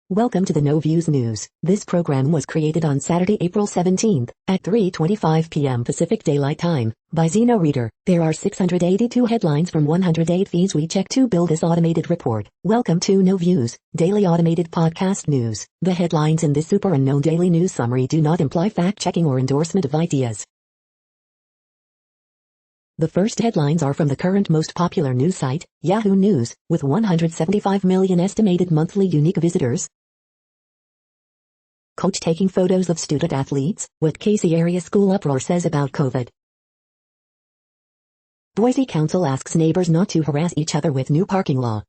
Welcome to the No Views News. This program was created on Saturday, April 17th, at 3:25 p.m. Pacific Daylight Time, by Zeno Reader. There are 682 headlines from 108 feeds we check to build this automated report. Welcome to No Views, daily automated podcast news. The headlines in this super unknown daily news summary do not imply fact-checking or endorsement of ideas. The first headlines are from the current most popular news site, Yahoo News, with 175 million estimated monthly unique visitors. Coach taking photos of student athletes, what Casey area school uproar says about COVID. Boise Council asks neighbors not to harass each other with new parking law.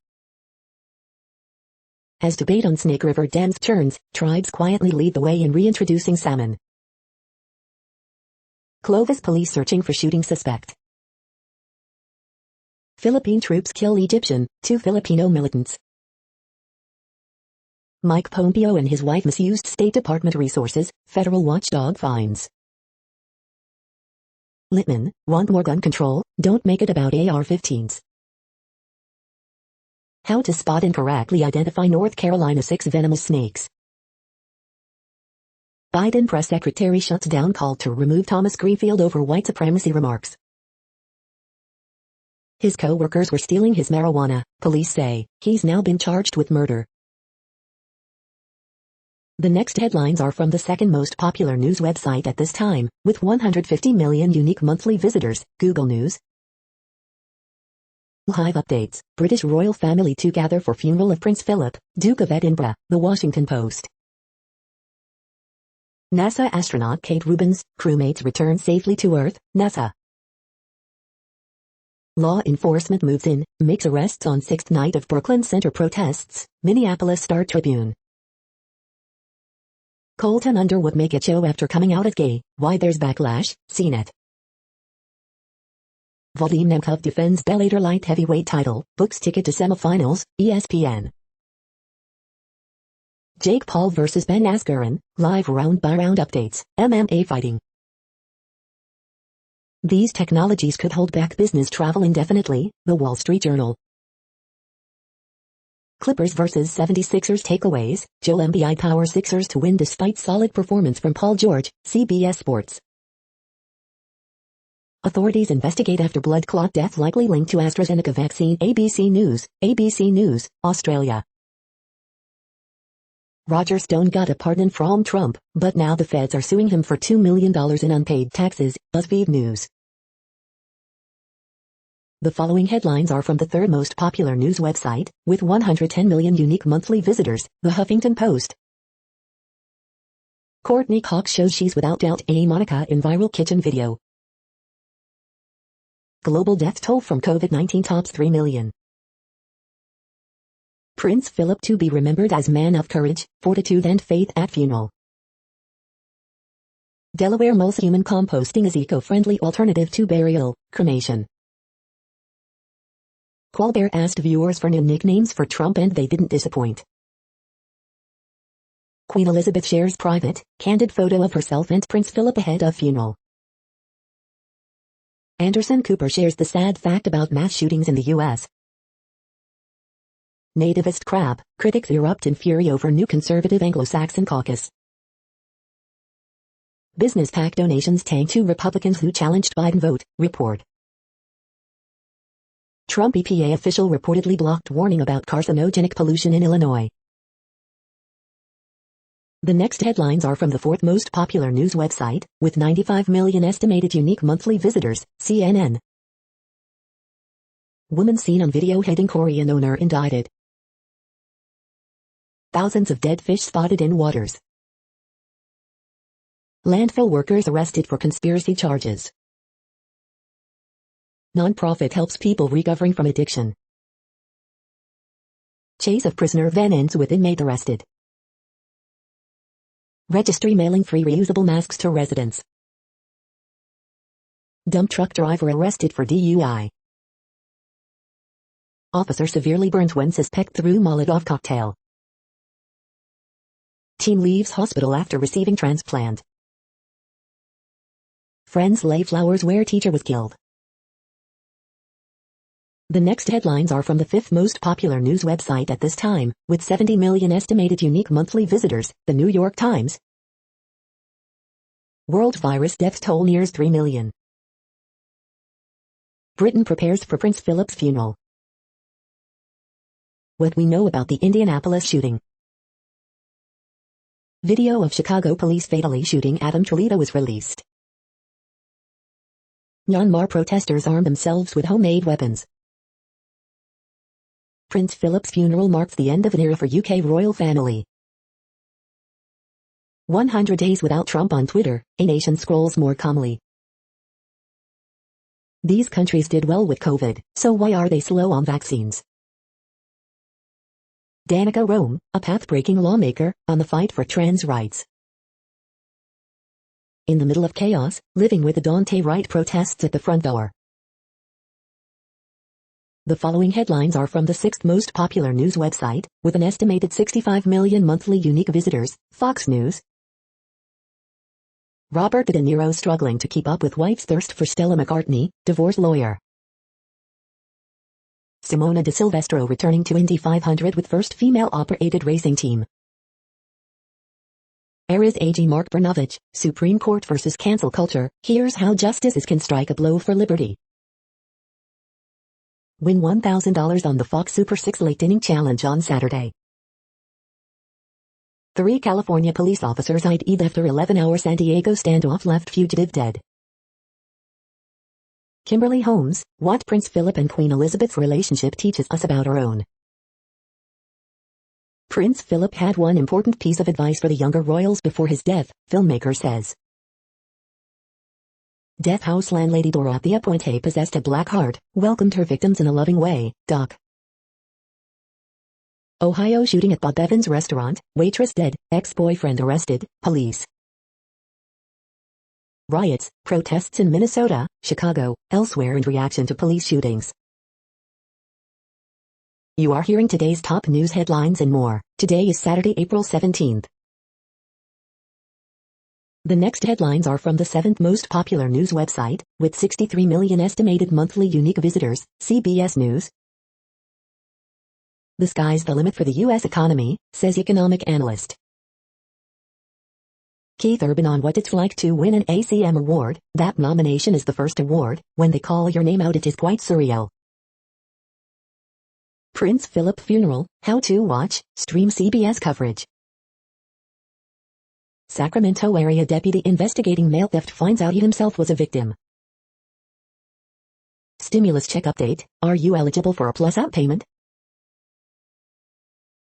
As debate on Snake River dams turns, tribes quietly lead the way in reintroducing salmon. Clovis police searching for shooting suspect. Philippine troops kill Egyptian, 2 Filipino militants. Mike Pompeo and his wife misused State Department resources, federal watchdog finds. Littman, want more gun control? Don't make it about AR-15s. How to spot and correctly identify North Carolina 6 venomous snakes. Biden press secretary shuts down call to remove Thomas Greenfield over white supremacy remarks. His co-workers were stealing his marijuana, police say. He's now been charged with murder. The next headlines are from the second most popular news website at this time, with 150 million unique monthly visitors, Google News. Live updates, British royal family to gather for funeral of Prince Philip, Duke of Edinburgh, The Washington Post. NASA astronaut Kate Rubins, crewmates return safely to Earth, NASA. Law enforcement moves in, makes arrests on 6th night of Brooklyn Center protests, Minneapolis Star-Tribune. Colton Underwood make it show after coming out as gay, why there's backlash, CNET. Vadim Nemkov defends Bellator light heavyweight title, books ticket to semifinals, ESPN. Jake Paul vs Ben Askren, live round-by-round updates, MMA fighting. These technologies could hold back business travel indefinitely, The Wall Street Journal. Clippers vs 76ers takeaways, Joel Embiid power Sixers to win despite solid performance from Paul George, CBS Sports. Authorities investigate after blood clot death likely linked to AstraZeneca vaccine, ABC News, Australia. Roger Stone got a pardon from Trump, but now the feds are suing him for $2 million in unpaid taxes, BuzzFeed News. The following headlines are from the third most popular news website, with 110 million unique monthly visitors, The Huffington Post. Courtney Cox shows she's without doubt a Monica in viral kitchen video. Global death toll from COVID-19 tops 3 million. Prince Philip to be remembered as man of courage, fortitude and faith at funeral. Delaware mulls human composting as eco-friendly alternative to burial, cremation. Colbert asked viewers for new nicknames for Trump and they didn't disappoint. Queen Elizabeth shares private, candid photo of herself and Prince Philip ahead of funeral. Anderson Cooper shares the sad fact about mass shootings in the U.S. Nativist crab, critics erupt in fury over new conservative Anglo-Saxon caucus. Business PAC donations tank to Republicans who challenged Biden vote, report. Trump EPA official reportedly blocked warning about carcinogenic pollution in Illinois. The next headlines are from the fourth most popular news website, with 95 million estimated unique monthly visitors, CNN. Woman seen on video hitting Korean owner indicted. Thousands of dead fish spotted in waters. Landfill workers arrested for conspiracy charges. Nonprofit helps people recovering from addiction. Chase of prisoner van ends with inmate arrested. Registry mailing free reusable masks to residents. Dump truck driver arrested for DUI. Officer severely burns when suspect threw Molotov cocktail. Teen leaves hospital after receiving transplant. Friends lay flowers where teacher was killed. The next headlines are from the fifth most popular news website at this time, with 70 million estimated unique monthly visitors, The New York Times. World virus death toll nears 3 million. Britain prepares for Prince Philip's funeral. What we know about the Indianapolis shooting. Video of Chicago police fatally shooting Adam Toledo was released. Myanmar protesters arm themselves with homemade weapons. Prince Philip's funeral marks the end of an era for UK royal family. 100 days without Trump on Twitter, a nation scrolls more calmly. These countries did well with COVID, so why are they slow on vaccines? Danica Rome, a path-breaking lawmaker, on the fight for trans rights. In the middle of chaos, living with the Dante Wright protests at the front door. The following headlines are from the sixth most popular news website, with an estimated 65 million monthly unique visitors, Fox News. Robert De Niro struggling to keep up with wife's thirst for Stella McCartney, divorce lawyer. Simona de Silvestro returning to Indy 500 with first female-operated racing team. Aries AG Mark Brnovich, Supreme Court versus cancel culture, here's how justices can strike a blow for liberty. Win $1,000 on the Fox Super 6 late inning challenge on Saturday. 3 California police officers ID'd after 11-hour San Diego standoff left fugitive dead. Kimberly Holmes, what Prince Philip and Queen Elizabeth's relationship teaches us about our own. Prince Philip had one important piece of advice for the younger royals before his death, filmmaker says. Death House landlady Dorothea Pointe possessed a black heart, welcomed her victims in a loving way, Doc. Ohio shooting at Bob Evans restaurant, waitress dead, ex-boyfriend arrested, police. Riots, protests in Minnesota, Chicago, elsewhere in reaction to police shootings. You are hearing today's top news headlines and more. Today is Saturday, April 17th. The next headlines are from the seventh most popular news website, with 63 million estimated monthly unique visitors, CBS News. The sky's the limit for the U.S. economy, says economic analyst Keith Urban on what it's like to win an ACM award. That nomination is the first award. When they call your name out, it is quite surreal. Prince Philip funeral, how to watch, stream CBS coverage. Sacramento area deputy investigating mail theft finds out he himself was a victim. Stimulus check update, are you eligible for a plus-out payment?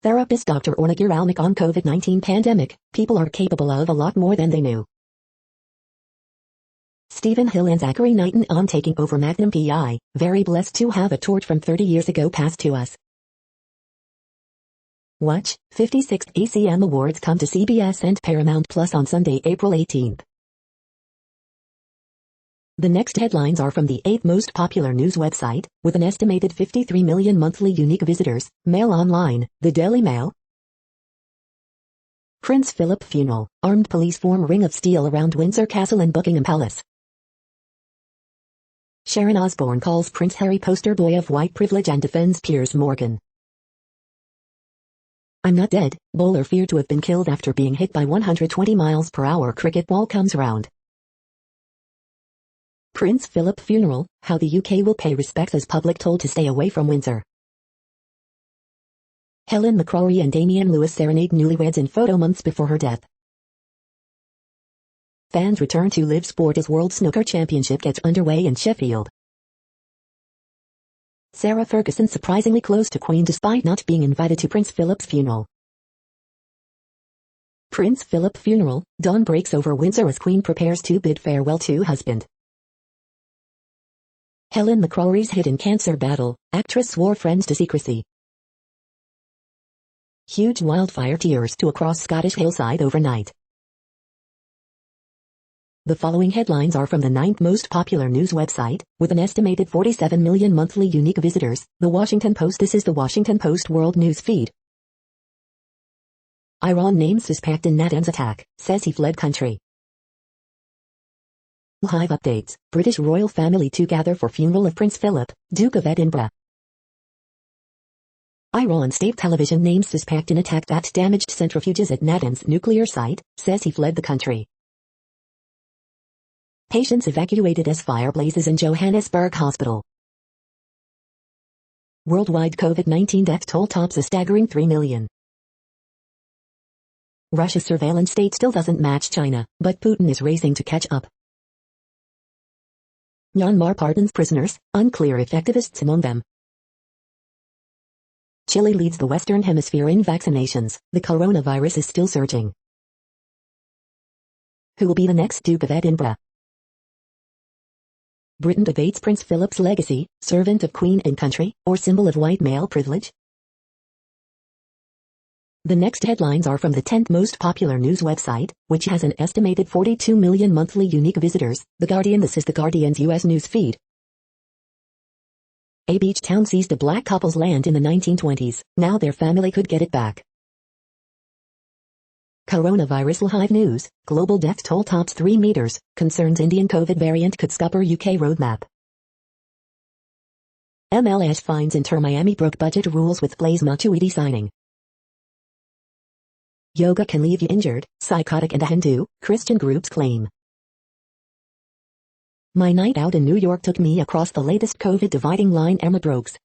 Therapist Dr. Orna Guralnik on COVID-19 pandemic, people are capable of a lot more than they knew. Stephen Hill and Zachary Knighton on taking over Magnum PI, very blessed to have a torch from 30 years ago passed to us. Watch, 56th ACM Awards come to CBS and Paramount Plus on Sunday, April 18th. The next headlines are from the eighth most popular news website, with an estimated 53 million monthly unique visitors, Mail Online, the Daily Mail. Prince Philip funeral, armed police form ring of steel around Windsor Castle and Buckingham Palace. Sharon Osbourne calls Prince Harry poster boy of white privilege and defends Piers Morgan. I'm not dead, bowler feared to have been killed after being hit by 120 miles per hour cricket ball comes round. Prince Philip funeral, how the UK will pay respects as public told to stay away from Windsor. Helen McCrory and Damian Lewis serenade newlyweds in photo months before her death. Fans return to live sport as World Snooker Championship gets underway in Sheffield. Sarah Ferguson surprisingly close to Queen despite not being invited to Prince Philip's funeral. Prince Philip funeral, dawn breaks over Windsor as Queen prepares to bid farewell to husband. Helen McCrory's hidden cancer battle, actress swore friends to secrecy. Huge wildfire tears to across Scottish hillside overnight. The following headlines are from the ninth most popular news website, with an estimated 47 million monthly unique visitors, The Washington Post. This is The Washington Post World News Feed. Iran names suspect in Natanz attack, says he fled country. Live updates, British royal family to gather for funeral of Prince Philip, Duke of Edinburgh. Iran state television names suspect in attack that damaged centrifuges at Natanz nuclear site, says he fled the country. Patients evacuated as fire blazes in Johannesburg hospital. Worldwide COVID-19 death toll tops a staggering 3 million. Russia's surveillance state still doesn't match China, but Putin is racing to catch up. Myanmar pardons prisoners, unclear if activists among them. Chile leads the Western Hemisphere in vaccinations, the coronavirus is still surging. Who will be the next Duke of Edinburgh? Britain debates Prince Philip's legacy, servant of Queen and country, or symbol of white male privilege? The next headlines are from the 10th most popular news website, which has an estimated 42 million monthly unique visitors, The Guardian. This is The Guardian's U.S. news feed. A beach town seized a black couple's land in the 1920s, now their family could get it back. Coronavirus live news, global death toll tops 3 meters, concerns Indian COVID variant could scupper UK roadmap. MLS finds Inter Miami broke budget rules with Blaise Matuidi signing. Yoga can leave you injured, psychotic and a Hindu, Christian groups claim. My night out in New York took me across the latest COVID dividing line. Emma Brooks.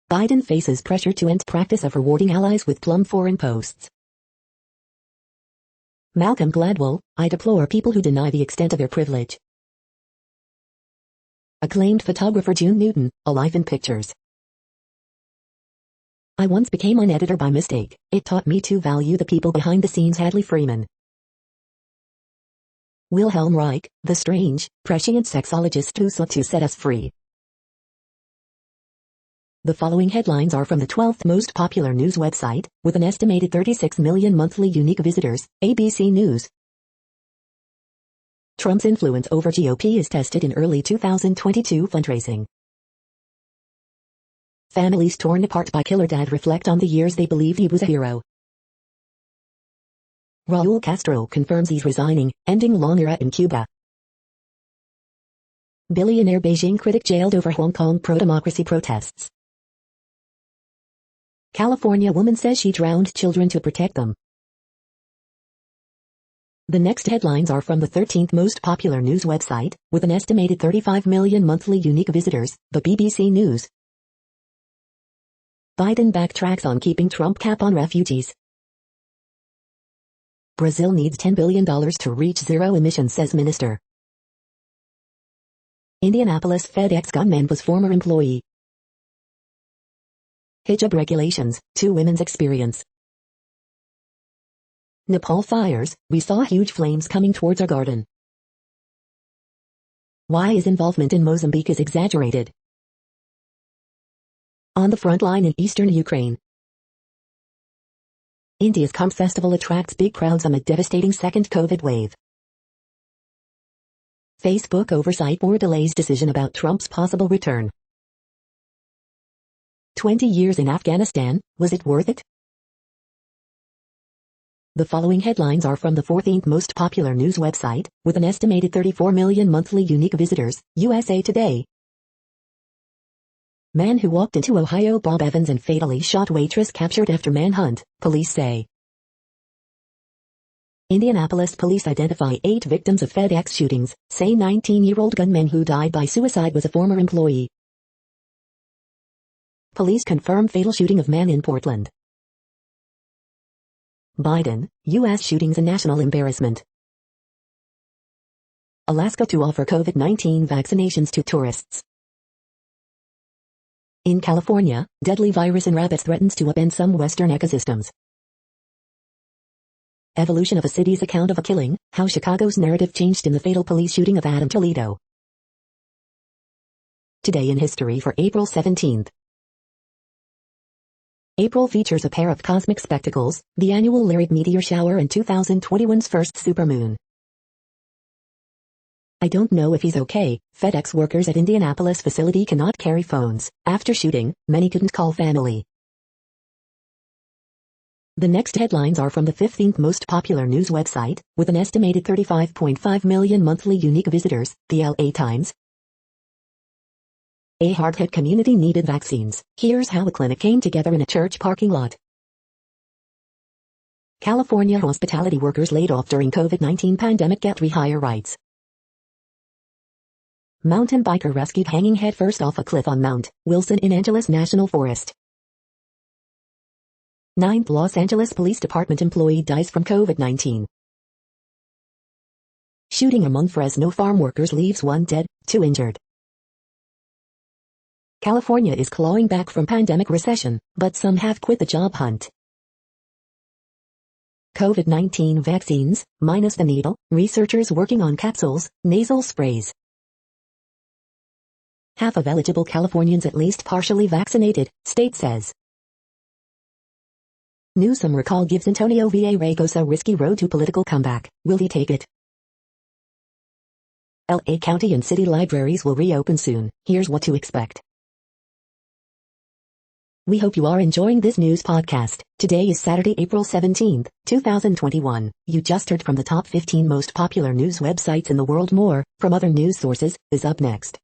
Biden faces pressure to end practice of rewarding allies with plum foreign posts. Malcolm Gladwell, I deplore people who deny the extent of their privilege. Acclaimed photographer June Newton, alive in pictures. I once became an editor by mistake. It taught me to value the people behind the scenes. Hadley Freeman. Wilhelm Reich, the strange, prescient sexologist who sought to set us free. The following headlines are from the 12th most popular news website, with an estimated 36 million monthly unique visitors, ABC News. Trump's influence over GOP is tested in early 2022 fundraising. Families torn apart by killer dad reflect on the years they believed he was a hero. Raul Castro confirms he's resigning, ending long era in Cuba. Billionaire Beijing critic jailed over Hong Kong pro-democracy protests. California woman says she drowned children to protect them. The next headlines are from the 13th most popular news website, with an estimated 35 million monthly unique visitors, the BBC News. Biden backtracks on keeping Trump cap on refugees. Brazil needs $10 billion to reach zero emissions, says minister. Indianapolis FedEx gunman was former employee. Hijab regulations, 2 women's experience. Nepal fires, we saw huge flames coming towards our garden. Why is involvement in Mozambique is exaggerated? On the front line in eastern Ukraine. India's Kumbh festival attracts big crowds amid devastating second COVID wave. Facebook oversight board delays decision about Trump's possible return. 20 years in Afghanistan, was it worth it? The following headlines are from the 14th most popular news website, with an estimated 34 million monthly unique visitors, USA Today. Man who walked into Ohio Bob Evans and fatally shot waitress captured after manhunt, police say. Indianapolis police identify 8 victims of FedEx shootings, say 19-year-old gunman who died by suicide was a former employee. Police confirm fatal shooting of man in Portland. Biden, U.S. shootings a national embarrassment. Alaska to offer COVID-19 vaccinations to tourists. In California, deadly virus in rabbits threatens to upend some western ecosystems. Evolution of a city's account of a killing, how Chicago's narrative changed in the fatal police shooting of Adam Toledo. Today in history for April 17th. April features a pair of cosmic spectacles, the annual Lyrid meteor shower and 2021's first supermoon. I don't know if he's okay. FedEx workers at Indianapolis facility cannot carry phones. After shooting, many couldn't call family. The next headlines are from the 15th most popular news website, with an estimated 35.5 million monthly unique visitors, the LA Times. A hard-hit community needed vaccines. Here's how a clinic came together in a church parking lot. California hospitality workers laid off during COVID-19 pandemic get rehire rights. Mountain biker rescued hanging headfirst off a cliff on Mount Wilson in Angeles National Forest. 9th Los Angeles Police Department employee dies from COVID-19. Shooting among Fresno farm workers leaves 1 dead, 2 injured. California is clawing back from pandemic recession, but some have quit the job hunt. COVID-19 vaccines, minus the needle, researchers working on capsules, nasal sprays. Half of eligible Californians at least partially vaccinated, state says. Newsom recall gives Antonio Villaraigosa a risky road to political comeback. Will he take it? LA County and city libraries will reopen soon. Here's what to expect. We hope you are enjoying this news podcast. Today is Saturday, April 17, 2021. You just heard from the top 15 most popular news websites in the world. More from other news sources is up next.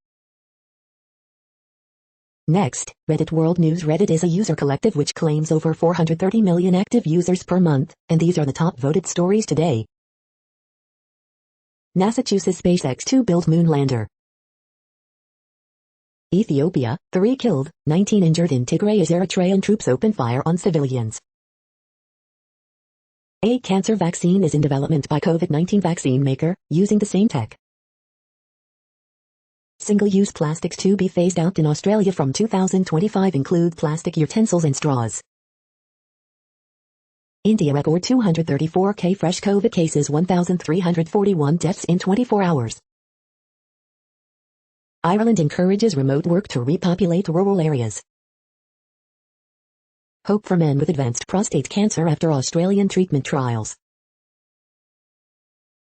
Next, Reddit World News. Reddit is a user collective which claims over 430 million active users per month, and these are the top voted stories today. NASA chooses SpaceX to build moon lander. Ethiopia, 3 killed, 19 injured in Tigray as Eritrean troops open fire on civilians. A cancer vaccine is in development by COVID-19 vaccine maker, using the same tech. Single-use plastics to be phased out in Australia from 2025 include plastic utensils and straws. India record 234k fresh COVID cases, 1,341 deaths in 24 hours. Ireland encourages remote work to repopulate rural areas. Hope for men with advanced prostate cancer after Australian treatment trials.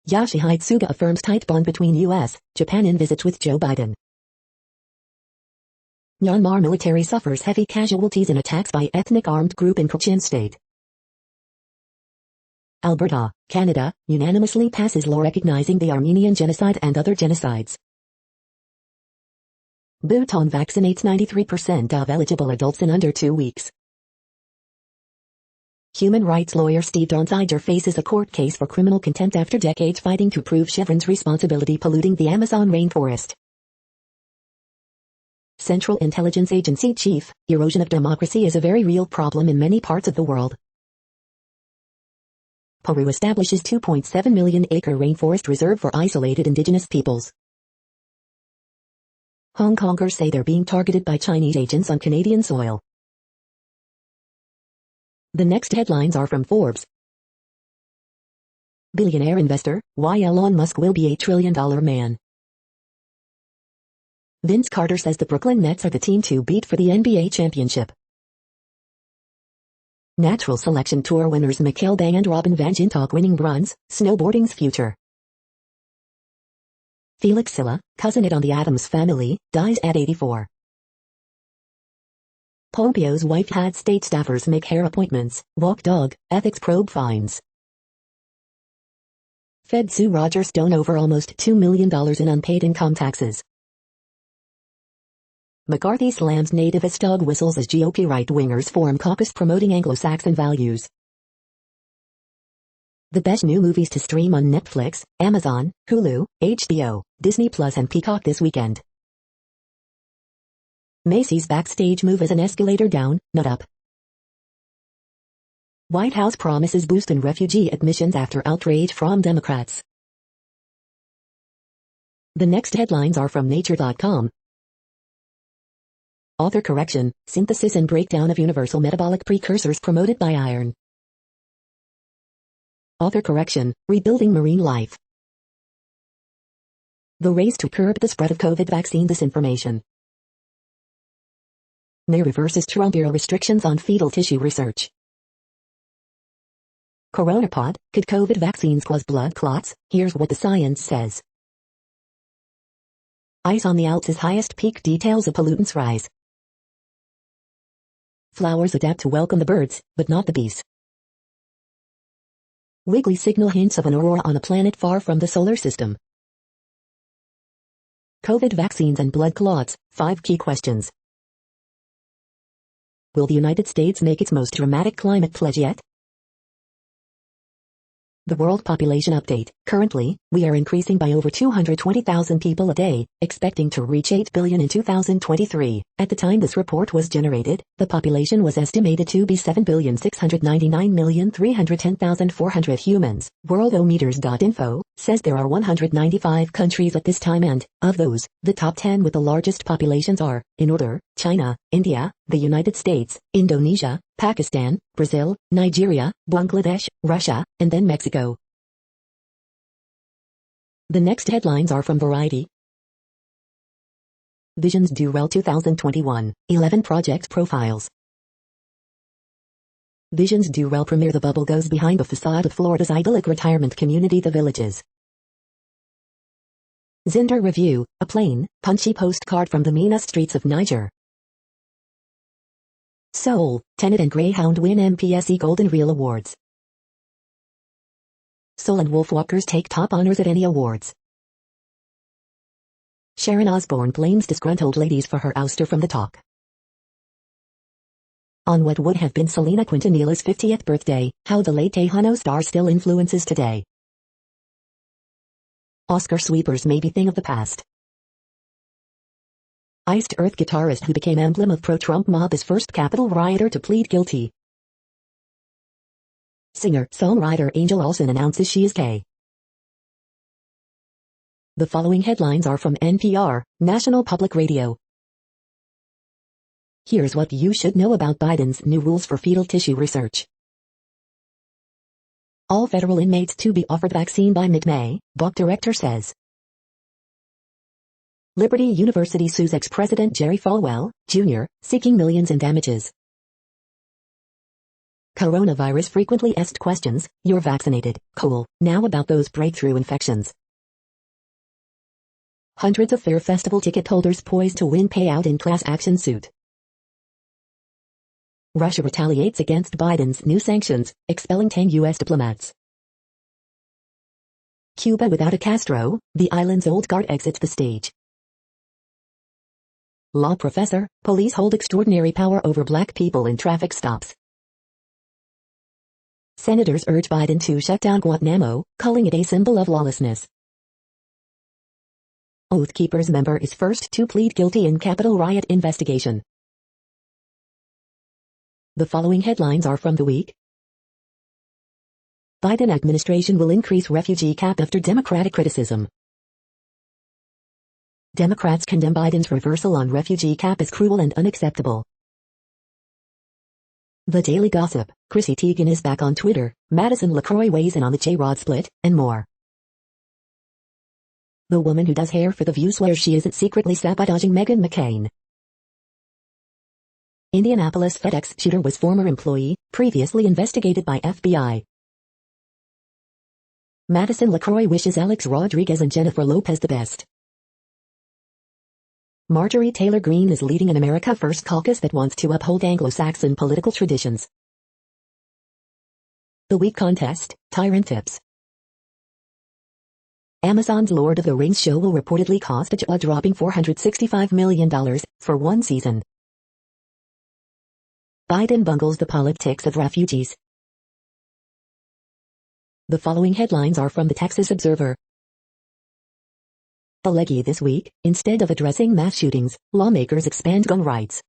Yoshihide Suga affirms tight bond between U.S., Japan in visit with Joe Biden. Myanmar military suffers heavy casualties in attacks by ethnic armed group in Kachin state. Alberta, Canada, unanimously passes law recognizing the Armenian genocide and other genocides. Bhutan vaccinates 93% of eligible adults in under 2 weeks. Human rights lawyer Steve Donziger faces a court case for criminal contempt after decades fighting to prove Chevron's responsibility polluting the Amazon rainforest. Central Intelligence Agency chief, erosion of democracy is a very real problem in many parts of the world. Peru establishes 2.7 million acre rainforest reserve for isolated indigenous peoples. Hong Kongers say they're being targeted by Chinese agents on Canadian soil. The next headlines are from Forbes. Billionaire investor, why Elon Musk will be $8 trillion man. Vince Carter says the Brooklyn Nets are the team to beat for the NBA championship. Natural Selection Tour winners Mikkel Bang and Robin Van Gyn talk winning bronze, snowboarding's future. Felix Silla, cousin on the Addams Family, dies at 84. Pompio's wife had state staffers make hair appointments, walk dog, ethics probe fines. Fed sue Roger Stone over almost $2 million in unpaid income taxes. McCarthy slams nativist dog whistles as GOP right-wingers form caucus promoting Anglo-Saxon values. The best new movies to stream on Netflix, Amazon, Hulu, HBO, Disney Plus and Peacock this weekend. Macy's backstage move as an escalator down, not up. White House promises boost in refugee admissions after outrage from Democrats. The next headlines are from Nature.com. Author correction, synthesis and breakdown of universal metabolic precursors promoted by iron. Author correction, rebuilding marine life. The race to curb the spread of COVID vaccine disinformation. NAIR reverses Trump-era restrictions on fetal tissue research. Coronapod, could COVID vaccines cause blood clots? Here's what the science says. Ice on the Alps' highest peak, details of pollutants rise. Flowers adapt to welcome the birds, but not the bees. Wiggly signal hints of an aurora on a planet far from the solar system. COVID vaccines and blood clots, 5 key questions. Will the United States make its most dramatic climate pledge yet? The World Population Update. Currently, we are increasing by over 220,000 people a day, expecting to reach 8 billion in 2023. At the time this report was generated, the population was estimated to be 7,699,310,400 humans. Worldometers.info says there are 195 countries at this time and, of those, the top 10 with the largest populations are, in order, China, India, the United States, Indonesia, Pakistan, Brazil, Nigeria, Bangladesh, Russia, and then Mexico. The next headlines are from Variety. Visions Do Well 2021, 11 Project Profiles. Visions Do Well premiere. The bubble goes behind the facade of Florida's idyllic retirement community The Villages. Zinder Review, a plain, punchy postcard from the meanest streets of Niger. Seoul, Tenet and Greyhound win MPSE Golden Reel Awards. Soul and Wolfwalkers take top honors at any awards. Sharon Osbourne blames disgruntled ladies for her ouster from the talk. On what would have been Selena Quintanilla's 50th birthday, how the late Tejano star still influences today. Oscar sweepers may be thing of the past. Iced Earth guitarist who became emblem of pro-Trump mob is first Capitol rioter to plead guilty. Singer-songwriter Angel Olsen announces she is gay. The following headlines are from NPR, National Public Radio. Here's what you should know about Biden's new rules for fetal tissue research. All federal inmates to be offered vaccine by mid-May, BOC director says. Liberty University sues ex-president Jerry Falwell, Jr., seeking millions in damages. Coronavirus frequently asked questions, you're vaccinated, cool, now about those breakthrough infections. Hundreds of Fair Festival ticket holders poised to win payout in class action suit. Russia retaliates against Biden's new sanctions, expelling 10 U.S. diplomats. Cuba without a Castro, the island's old guard exits the stage. Law professor, police hold extraordinary power over black people in traffic stops. Senators urge Biden to shut down Guantanamo, calling it a symbol of lawlessness. Oath Keepers member is first to plead guilty in Capitol riot investigation. The following headlines are from The Week. Biden administration will increase refugee cap after Democratic criticism. Democrats condemn Biden's reversal on refugee cap as cruel and unacceptable. The Daily Gossip, Chrissy Teigen is back on Twitter, Madison LaCroix weighs in on the J-Rod split, and more. The woman who does hair for The View swears she isn't secretly sabotaging Meghan McCain. Indianapolis FedEx shooter was former employee, previously investigated by FBI. Madison LaCroix wishes Alex Rodriguez and Jennifer Lopez the best. Marjorie Taylor Greene is leading an America First caucus that wants to uphold Anglo-Saxon political traditions. The Week Contest, Tyrant Tips. Amazon's Lord of the Rings show will reportedly cost a jaw-dropping $465 million for one season. Biden bungles the politics of refugees. The following headlines are from the Texas Observer. Allegedly this week, instead of addressing mass shootings, lawmakers expand gun rights.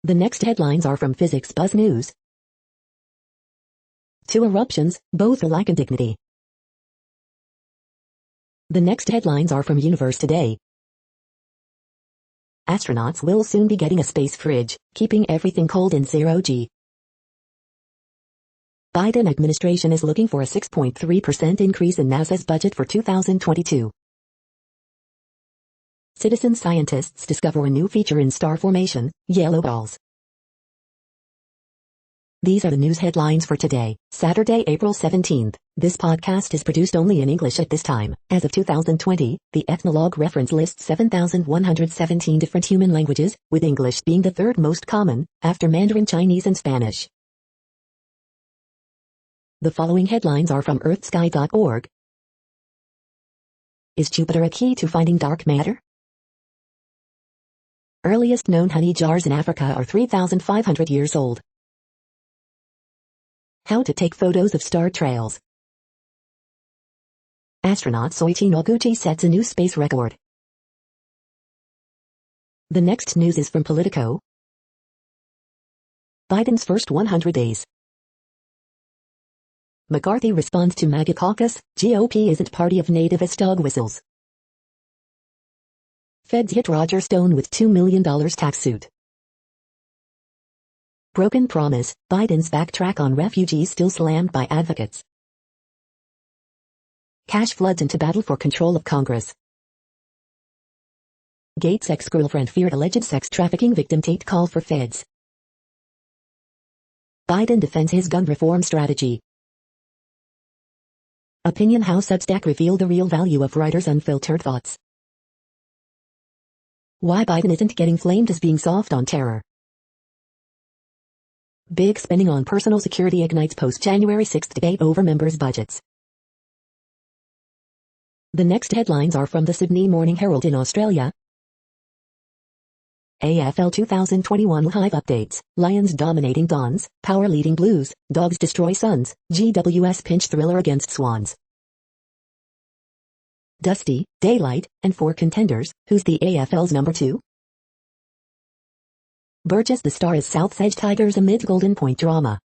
The next headlines are from Physics Buzz News. 2 eruptions, both lacking dignity. The next headlines are from Universe Today. Astronauts will soon be getting a space fridge, keeping everything cold in 0G. Biden administration is looking for a 6.3% increase in NASA's budget for 2022. Citizen scientists discover a new feature in star formation, yellow balls. These are the news headlines for today, Saturday, April 17th. This podcast is produced only in English at this time. As of 2020, the Ethnologue reference lists 7,117 different human languages, with English being the third most common, after Mandarin Chinese and Spanish. The following headlines are from earthsky.org. Is Jupiter a key to finding dark matter? Earliest known honey jars in Africa are 3,500 years old. How to take photos of star trails. Astronaut Soichi Noguchi sets a new space record. The next news is from Politico. Biden's first 100 days. McCarthy responds to MAGA caucus, GOP isn't party of nativist dog whistles. Feds hit Roger Stone with $2 million tax suit. Broken promise, Biden's backtrack on refugees still slammed by advocates. Cash floods into battle for control of Congress. Gates' ex-girlfriend feared alleged sex trafficking victim Tate call for feds. Biden defends his gun reform strategy. Opinion How Substack revealed the real value of writers' unfiltered thoughts. Why Biden isn't getting flamed as being soft on terror. Big spending on personal security ignites post-January 6 debate over members' budgets. The next headlines are from the Sydney Morning Herald in Australia. AFL 2021 Live updates. Lions dominating Dons, Power leading Blues, Dogs destroy Suns, GWS pinch thriller against Swans. Dusty, Daylight, and 4 contenders. Who's the AFL's number 2? Burgess the star as South Edge Tigers amid Golden Point drama.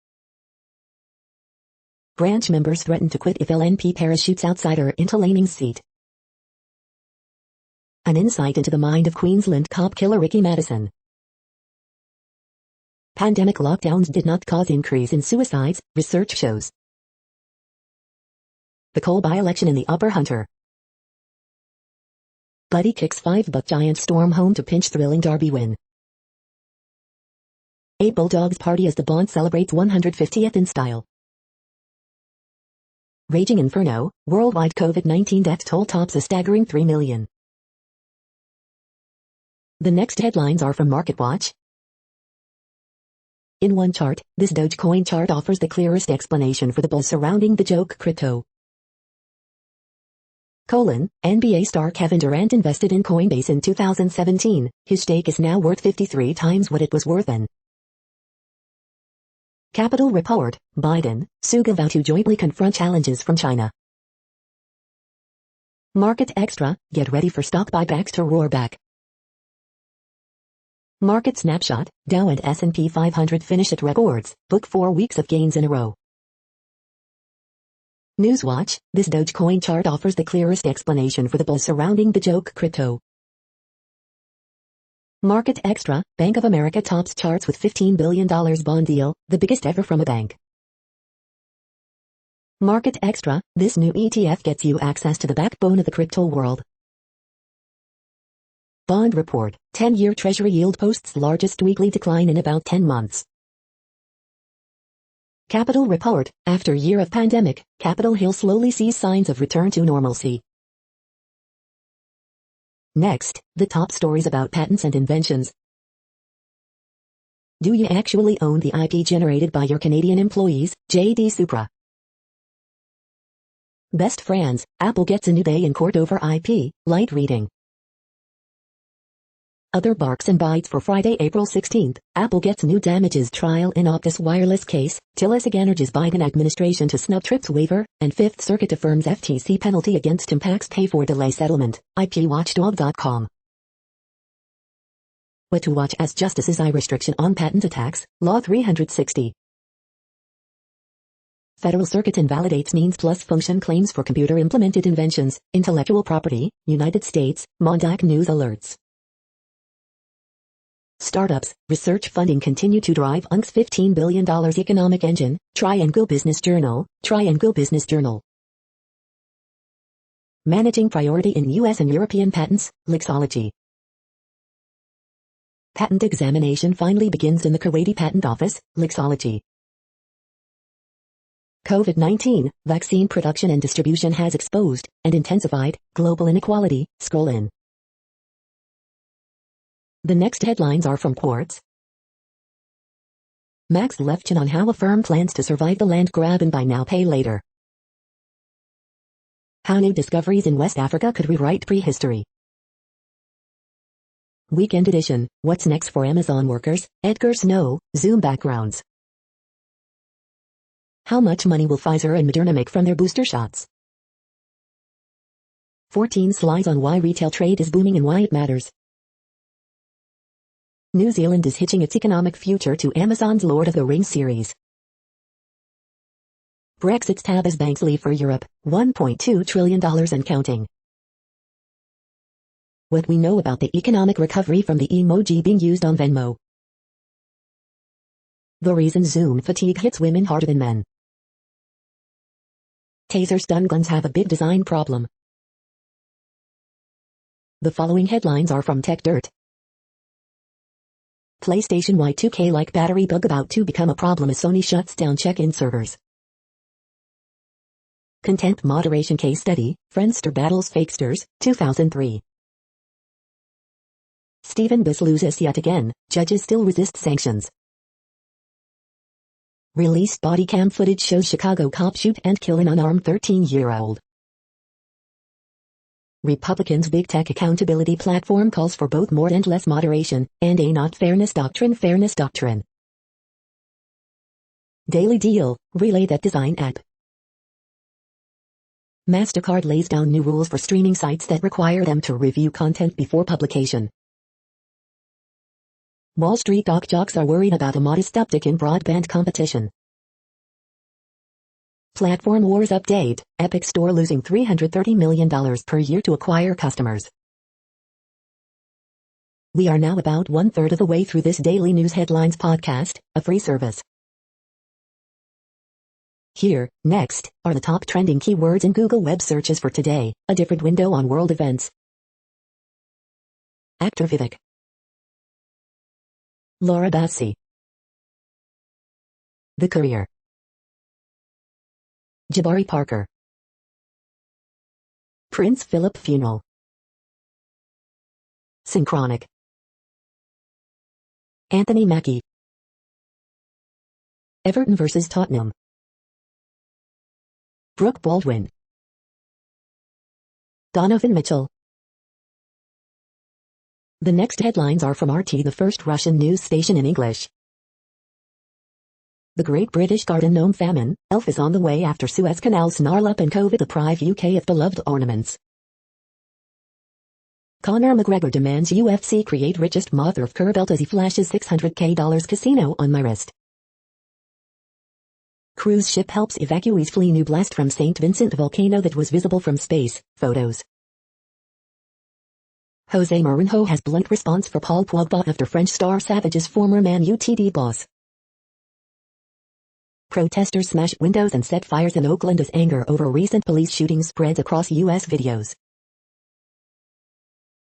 Branch members threaten to quit if LNP parachutes outsider into Laning's seat. An insight into the mind of Queensland cop killer Ricky Madison. Pandemic lockdowns did not cause increase in suicides, research shows. The Cole by-election in the Upper Hunter. Buddy kicks 5 but Giants storm home to pinch thrilling derby win. 8 Bulldogs party as the Bond celebrates 150th in style. Raging Inferno, worldwide COVID-19 death toll tops a staggering 3 million. The next headlines are from MarketWatch. In one chart, this Dogecoin chart offers the clearest explanation for the buzz surrounding the joke crypto. NBA star Kevin Durant invested in Coinbase in 2017. His stake is now worth 53 times what it was worth then. Capital Report, Biden, Suga vow to jointly confront challenges from China. Market Extra, get ready for stock buybacks to roar back. Market Snapshot, Dow and S&P 500 finish at records, book 4 weeks of gains in a row. Newswatch, this Dogecoin chart offers the clearest explanation for the buzz surrounding the joke crypto. Market Extra, Bank of America tops charts with $15 billion bond deal, the biggest ever from a bank. Market Extra, this new ETF gets you access to the backbone of the crypto world. Bond Report, 10-year Treasury yield posts largest weekly decline in about 10 months. Capital Report, after year of pandemic, Capitol Hill slowly sees signs of return to normalcy. Next, the top stories about patents and inventions. Do you actually own the IP generated by your Canadian employees? J.D. Supra. Best friends, Apple gets a new day in court over IP, light reading. Other barks and bites for Friday, April 16. Apple gets new damages trial in Optus wireless case, Tillisig urges Biden administration to snub TRIPS waiver, and Fifth Circuit affirms FTC penalty against Impact's pay-for delay settlement, IPWatchdog.com. What to watch as Justice's eye restriction on patent attacks, Law 360. Federal Circuit invalidates means plus function claims for computer-implemented inventions, intellectual property, United States, Mondac News alerts. Startups, research funding continue to drive UNC's $15 billion economic engine, Triangle Business Journal, Managing priority in U.S. and European patents, Lexology. Patent examination finally begins in the Kuwaiti Patent Office, Lexology. COVID-19, vaccine production and distribution has exposed and intensified global inequality, scroll in. The next headlines are from Quartz. Max Levchin on how a firm plans to survive the land grab and buy now pay later. How new discoveries in West Africa could rewrite prehistory. Weekend edition, what's next for Amazon workers, Edgar Snow, Zoom backgrounds. How much money will Pfizer and Moderna make from their booster shots? 14 slides on why retail trade is booming and why it matters. New Zealand is hitching its economic future to Amazon's Lord of the Rings series. Brexit's tab as banks leave for Europe, $1.2 trillion and counting. What we know about the economic recovery from the emoji being used on Venmo. The reason Zoom fatigue hits women harder than men. Taser stun guns have a big design problem. The following headlines are from Tech Dirt. PlayStation Y2K-like battery bug about to become a problem as Sony shuts down check-in servers. Content moderation case study, Friendster battles Fakesters, 2003. Stephen Biss loses yet again, judges still resist sanctions. Released body cam footage shows Chicago cop shoot and kill an unarmed 13-year-old. Republicans' big tech accountability platform calls for both more and less moderation, and a not fairness doctrine. Daily Deal, relay that design app. MasterCard lays down new rules for streaming sites that require them to review content before publication. Wall Street doc jocks are worried about a modest uptick in broadband competition. Platform Wars update, Epic Store losing $330 million per year to acquire customers. We are now about 1/3 of the way through this daily news headlines podcast, a free service. Here, next, are the top trending keywords in Google web searches for today, a different window on world events. Actor Vivek. Laura Bassi. The Courier. Jabari Parker. Prince Philip funeral. Synchronic. Anthony Mackie. Everton vs Tottenham. Brooke Baldwin. Donovan Mitchell. The next headlines are from RT, the first Russian news station in English. The Great British Garden Gnome Famine, elf is on the way after Suez Canal snarl up and COVID deprive UK of beloved ornaments. Conor McGregor demands UFC create richest mother of Kerr belt as he flashes $600K casino on my wrist. Cruise ship helps evacuees flee new blast from St. Vincent volcano that was visible from space, photos. Jose Mourinho has blunt response for Paul Pogba after French star Savage's former Man Utd boss. Protesters smash windows and set fires in Oakland as anger over recent police shootings spreads across U.S. videos.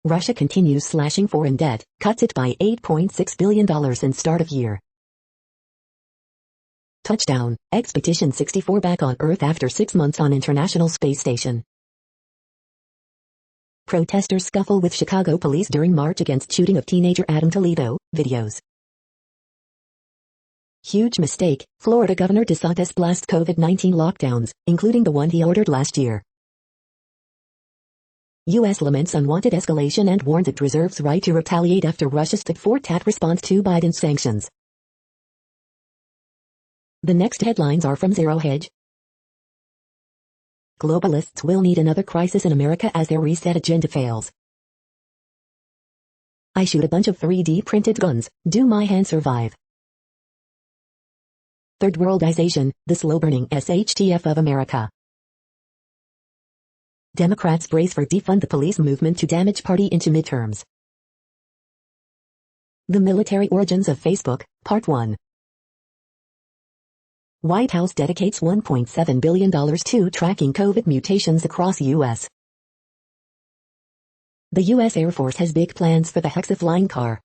Russia continues slashing foreign debt, cuts it by $8.6 billion in start of year. Touchdown, Expedition 64 back on Earth after 6 months on International Space Station. Protesters scuffle with Chicago police during march against shooting of teenager Adam Toledo, videos. Huge mistake, Florida Governor DeSantis blasts COVID-19 lockdowns, including the one he ordered last year. U.S. laments unwanted escalation and warns it reserves right to retaliate after Russia's tit-for-tat response to Biden's sanctions. The next headlines are from Zero Hedge. Globalists will need another crisis in America as their reset agenda fails. I shoot a bunch of 3D printed guns, do my hand survive? Third worldization, the slow-burning SHTF of America. Democrats brace for defund the police movement to damage party into midterms. The military origins of Facebook, Part 1. White House dedicates $1.7 billion to tracking COVID mutations across U.S. The U.S. Air Force has big plans for the Hexa flying car.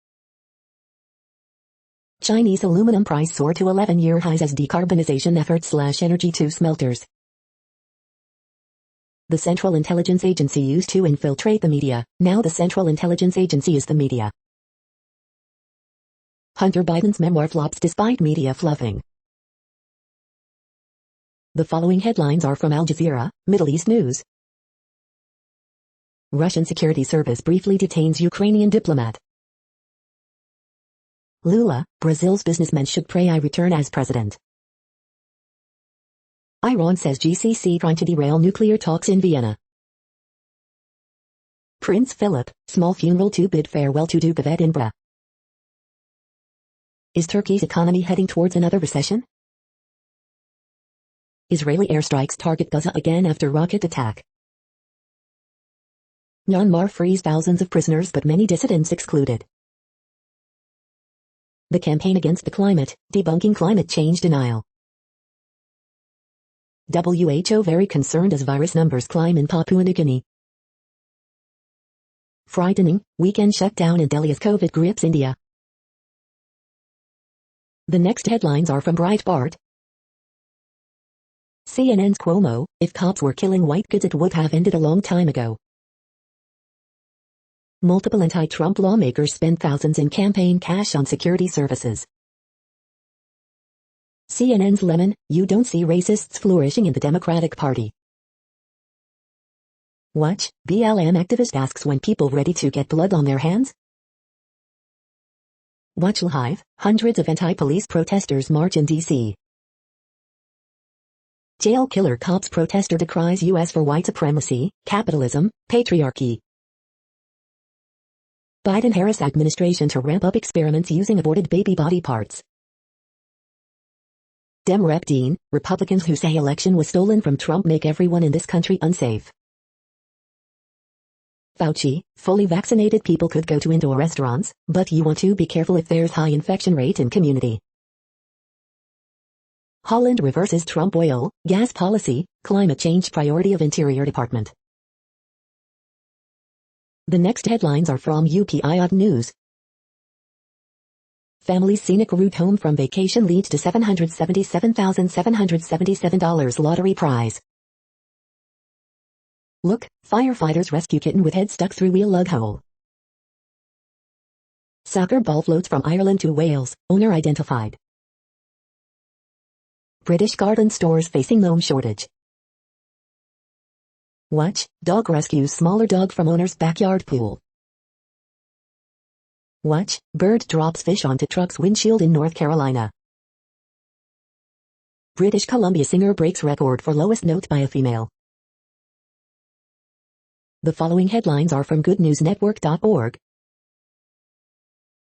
Chinese aluminum price soar to 11-year highs as decarbonization efforts slash energy to smelters. The Central Intelligence Agency used to infiltrate the media, now the Central Intelligence Agency is the media. Hunter Biden's memoir flops despite media fluffing. The following headlines are from Al Jazeera, Middle East News. Russian security service briefly detains Ukrainian diplomat. Lula, Brazil's businessmen should pray I return as president. Iran says GCC trying to derail nuclear talks in Vienna. Prince Philip, small funeral to bid farewell to Duke of Edinburgh. Is Turkey's economy heading towards another recession? Israeli airstrikes target Gaza again after rocket attack. Myanmar frees thousands of prisoners but many dissidents excluded. The campaign against the climate, debunking climate change denial. WHO very concerned as virus numbers climb in Papua New Guinea. Frightening, weekend shutdown in Delhi as COVID grips India. The next headlines are from Breitbart. CNN's Cuomo, if cops were killing white kids it would have ended a long time ago. Multiple anti-Trump lawmakers spend thousands in campaign cash on security services. CNN's Lemon, you don't see racists flourishing in the Democratic Party. Watch, BLM activist asks when people ready to get blood on their hands? Watch live, hundreds of anti-police protesters march in D.C. Jail killer cops protester decries U.S. for white supremacy, capitalism, patriarchy. Biden-Harris administration to ramp up experiments using aborted baby body parts. Dem Rep Dean, Republicans who say election was stolen from Trump make everyone in this country unsafe. Fauci, fully vaccinated people could go to indoor restaurants, but you want to be careful if there's high infection rate in community. Holland reverses Trump oil, gas policy, climate change priority of Interior Department. The next headlines are from UPI News. Family's scenic route home from vacation leads to $777,777 lottery prize. Look, firefighters rescue kitten with head stuck through wheel lug hole. Soccer ball floats from Ireland to Wales, owner identified. British garden stores facing loam shortage. Watch, dog rescues smaller dog from owner's backyard pool. Watch, bird drops fish onto truck's windshield in North Carolina. British Columbia singer breaks record for lowest note by a female. The following headlines are from goodnewsnetwork.org.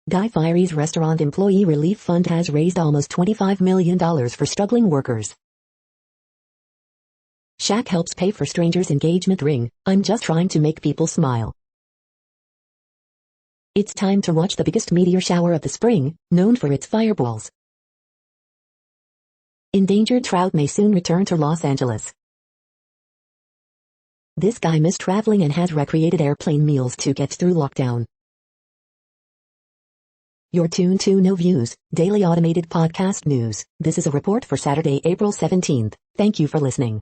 Guy Fieri's restaurant employee relief fund has raised almost $25 million for struggling workers. Shaq helps pay for stranger's engagement ring. I'm just trying to make people smile. It's time to watch the biggest meteor shower of the spring, known for its fireballs. Endangered trout may soon return to Los Angeles. This guy missed traveling and has recreated airplane meals to get through lockdown. You're tuned to No Views, daily automated podcast news. This is a report for Saturday, April 17th. Thank you for listening.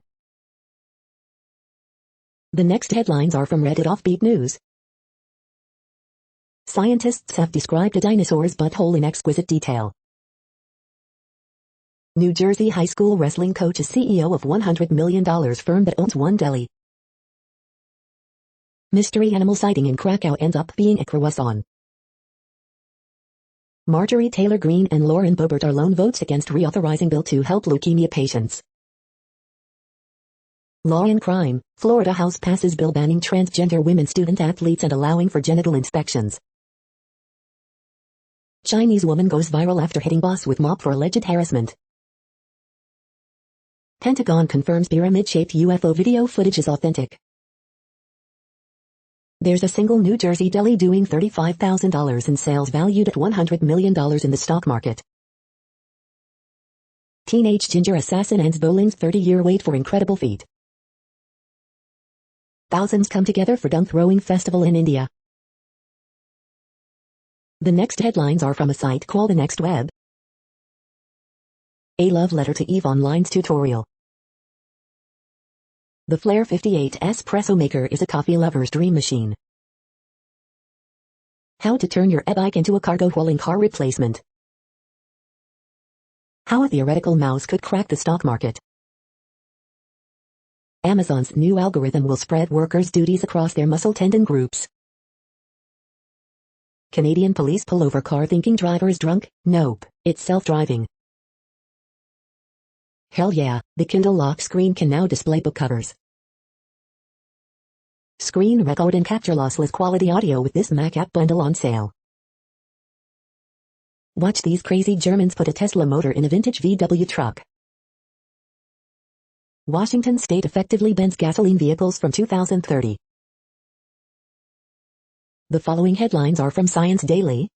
The next headlines are from Reddit Offbeat News. Scientists have described a dinosaur's butthole in exquisite detail. New Jersey high school wrestling coach is CEO of $100 million firm that owns one deli. Mystery animal sighting in Krakow ends up being a croissant. Marjorie Taylor Greene and Lauren Boebert are lone votes against reauthorizing bill to help leukemia patients. Law and crime, Florida House passes bill banning transgender women student athletes and allowing for genital inspections. Chinese woman goes viral after hitting boss with mop for alleged harassment. Pentagon confirms pyramid-shaped UFO video footage is authentic. There's a single New Jersey deli doing $35,000 in sales valued at $100 million in the stock market. Teenage ginger assassin ends bowling's 30-year wait for incredible feat. Thousands come together for dunk throwing festival in India. The next headlines are from a site called The Next Web. A love letter to Eve Online's tutorial. The Flair 58 espresso maker is a coffee lover's dream machine. How to turn your e-bike into a cargo-hauling car replacement. How a theoretical mouse could crack the stock market. Amazon's new algorithm will spread workers' duties across their muscle tendon groups. Canadian police pull over car thinking driver is drunk? Nope, it's self-driving. Hell yeah, the Kindle lock screen can now display book covers. Screen record and capture lossless quality audio with this Mac app bundle on sale. Watch these crazy Germans put a Tesla motor in a vintage VW truck. Washington state effectively bans gasoline vehicles from 2030. The following headlines are from Science Daily.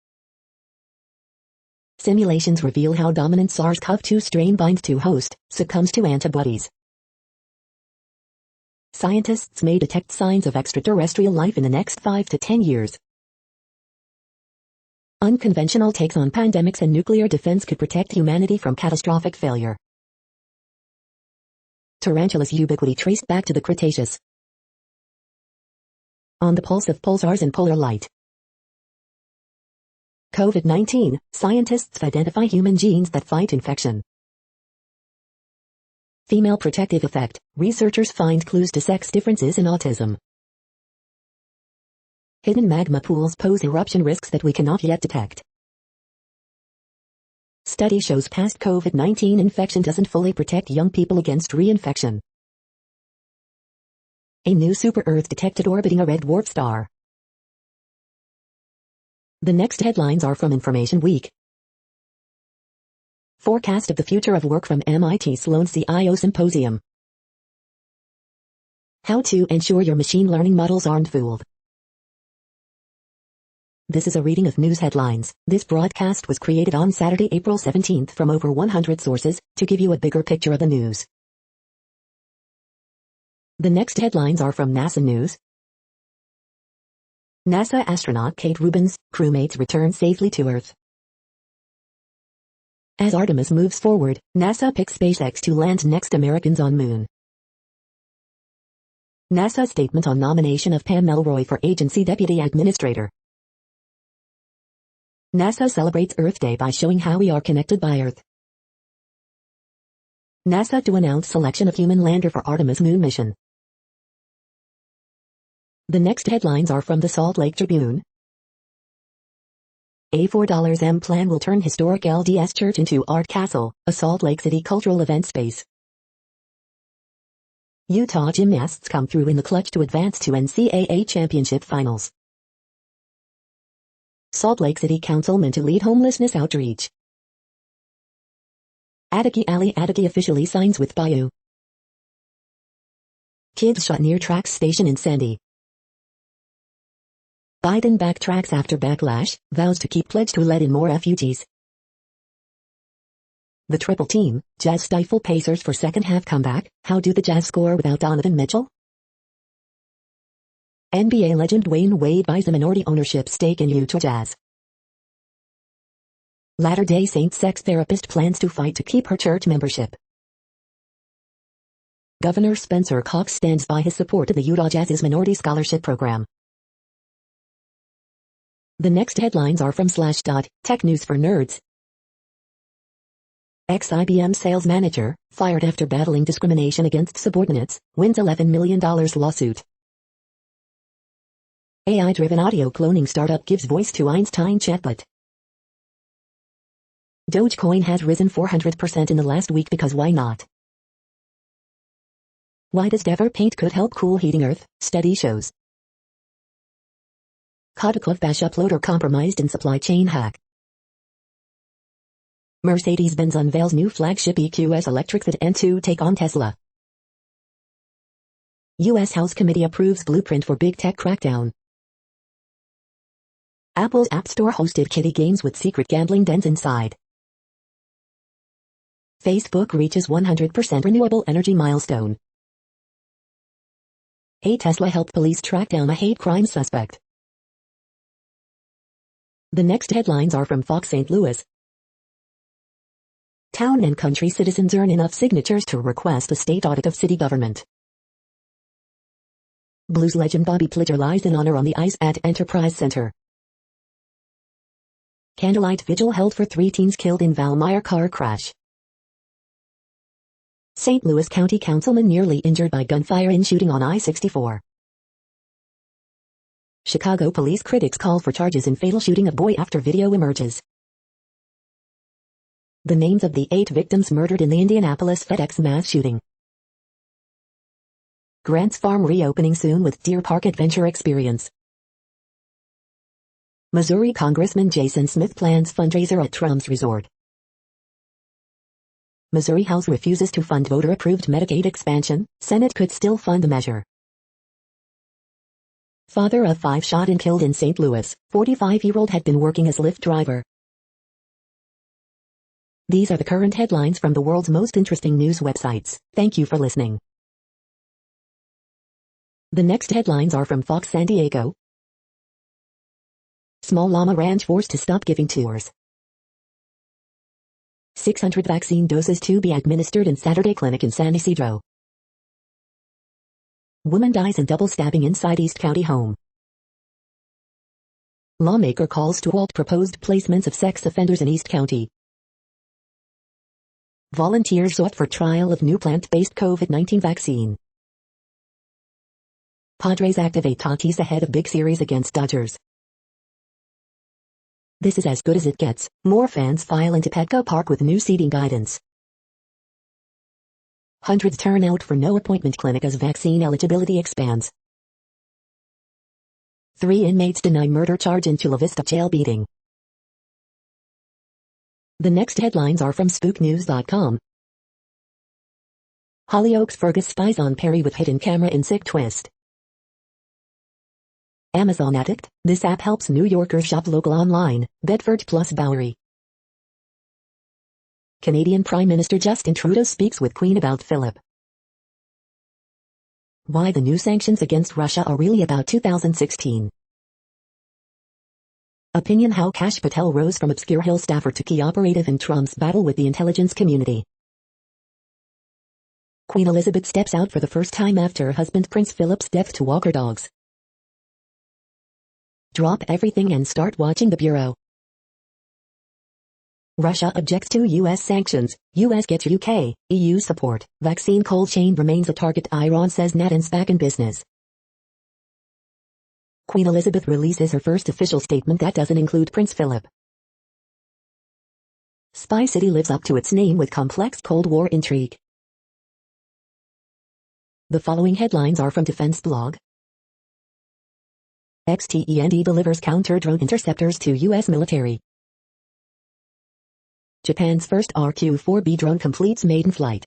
Simulations reveal how dominant SARS-CoV-2 strain binds to host, succumbs to antibodies. Scientists may detect signs of extraterrestrial life in the next 5 to 10 years. Unconventional takes on pandemics and nuclear defense could protect humanity from catastrophic failure. Tarantula's ubiquity traced back to the Cretaceous. On the pulse of pulsars and polar light. COVID-19, scientists identify human genes that fight infection. Female protective effect, researchers find clues to sex differences in autism. Hidden magma pools pose eruption risks that we cannot yet detect. Study shows past COVID-19 infection doesn't fully protect young people against reinfection. A new super-Earth detected orbiting a red dwarf star. The next headlines are from Information Week. Forecast of the future of work from MIT Sloan CIO Symposium. How to ensure your machine learning models aren't fooled. This is a reading of news headlines. This broadcast was created on Saturday, April 17th from over 100 sources to give you a bigger picture of the news. The next headlines are from NASA News. NASA astronaut Kate Rubins, crewmates return safely to Earth. As Artemis moves forward, NASA picks SpaceX to land next Americans on Moon. NASA statement on nomination of Pam Melroy for Agency Deputy Administrator. NASA celebrates Earth Day by showing how we are connected by Earth. NASA to announce selection of human lander for Artemis moon mission. The next headlines are from the Salt Lake Tribune. A $4 plan will turn historic LDS Church into Art Castle, a Salt Lake City cultural event space. Utah gymnasts come through in the clutch to advance to NCAA championship finals. Salt Lake City Councilman to lead homelessness outreach. Adaki Ali Adaki officially signs with Bayou. Kids shot near Trax station in Sandy. Biden backtracks after backlash, vows to keep pledge to let in more FUTs. The triple team, Jazz stifle Pacers for second half comeback. How do the Jazz score without Donovan Mitchell? NBA legend Dwayne Wade buys a minority ownership stake in Utah Jazz. Latter-day Saint sex therapist plans to fight to keep her church membership. Governor Spencer Cox stands by his support of the Utah Jazz's minority scholarship program. The next headlines are from Slashdot, Tech News for Nerds. Ex-IBM sales manager, fired after battling discrimination against subordinates, wins $11 million lawsuit. AI-driven audio cloning startup gives voice to Einstein chatbot. Dogecoin has risen 400% in the last week because why not? Why does Dever paint could help cool heating Earth, study shows. Kodakov Bash uploader compromised in supply chain hack. Mercedes-Benz unveils new flagship EQS electric sedan to take on Tesla. U.S. House Committee approves blueprint for big tech crackdown. Apple's App Store hosted kiddie games with secret gambling dens inside. Facebook reaches 100% renewable energy milestone. A Tesla helped police track down a hate crime suspect. The next headlines are from Fox St. Louis. Town and country citizens earn enough signatures to request a state audit of city government. Blues legend Bobby Pledger lies in honor on the ice at Enterprise Center. Candlelight vigil held for 3 teens killed in Valmeyer car crash. St. Louis County Councilman nearly injured by gunfire in shooting on I-64. Chicago police critics call for charges in fatal shooting of boy after video emerges. The names of the 8 victims murdered in the Indianapolis FedEx mass shooting. Grants Farm reopening soon with Deer Park Adventure Experience. Missouri Congressman Jason Smith plans fundraiser at Trump's resort. Missouri House refuses to fund voter-approved Medicaid expansion, Senate could still fund the measure. Father of 5 shot and killed in St. Louis, 45-year-old had been working as Lyft driver. These are the current headlines from the world's most interesting news websites. Thank you for listening. The next headlines are from Fox San Diego. Small llama ranch forced to stop giving tours. 600 vaccine doses to be administered in Saturday clinic in San Isidro. Woman dies in double stabbing inside East County home. Lawmaker calls to halt proposed placements of sex offenders in East County. Volunteers sought for trial of new plant-based COVID-19 vaccine. Padres activate Tatis ahead of big series against Dodgers. This is as good as it gets. More fans file into Petco Park with new seating guidance. Hundreds turn out for no appointment clinic as vaccine eligibility expands. 3 inmates deny murder charge in Chula Vista jail beating. The next headlines are from SpookNews.com. Hollyoaks Fergus spies on Perry with hidden camera in sick twist. Amazon Addict, this app helps New Yorkers shop local online, Bedford plus Bowery. Canadian Prime Minister Justin Trudeau speaks with Queen about Philip. Why the new sanctions against Russia are really about 2016. Opinion how Kash Patel rose from obscure Hill staffer to key operative in Trump's battle with the intelligence community. Queen Elizabeth steps out for the first time after husband Prince Philip's death to walker dogs. Drop everything and start watching The Bureau. Russia objects to U.S. sanctions, U.S. gets UK, EU support, vaccine cold chain remains a target, Iran says NATO's back in business. Queen Elizabeth releases her first official statement that doesn't include Prince Philip. Spy City lives up to its name with complex Cold War intrigue. The following headlines are from Defense Blog. XTEND delivers counter-drone interceptors to U.S. military. Japan's first RQ-4B drone completes maiden flight.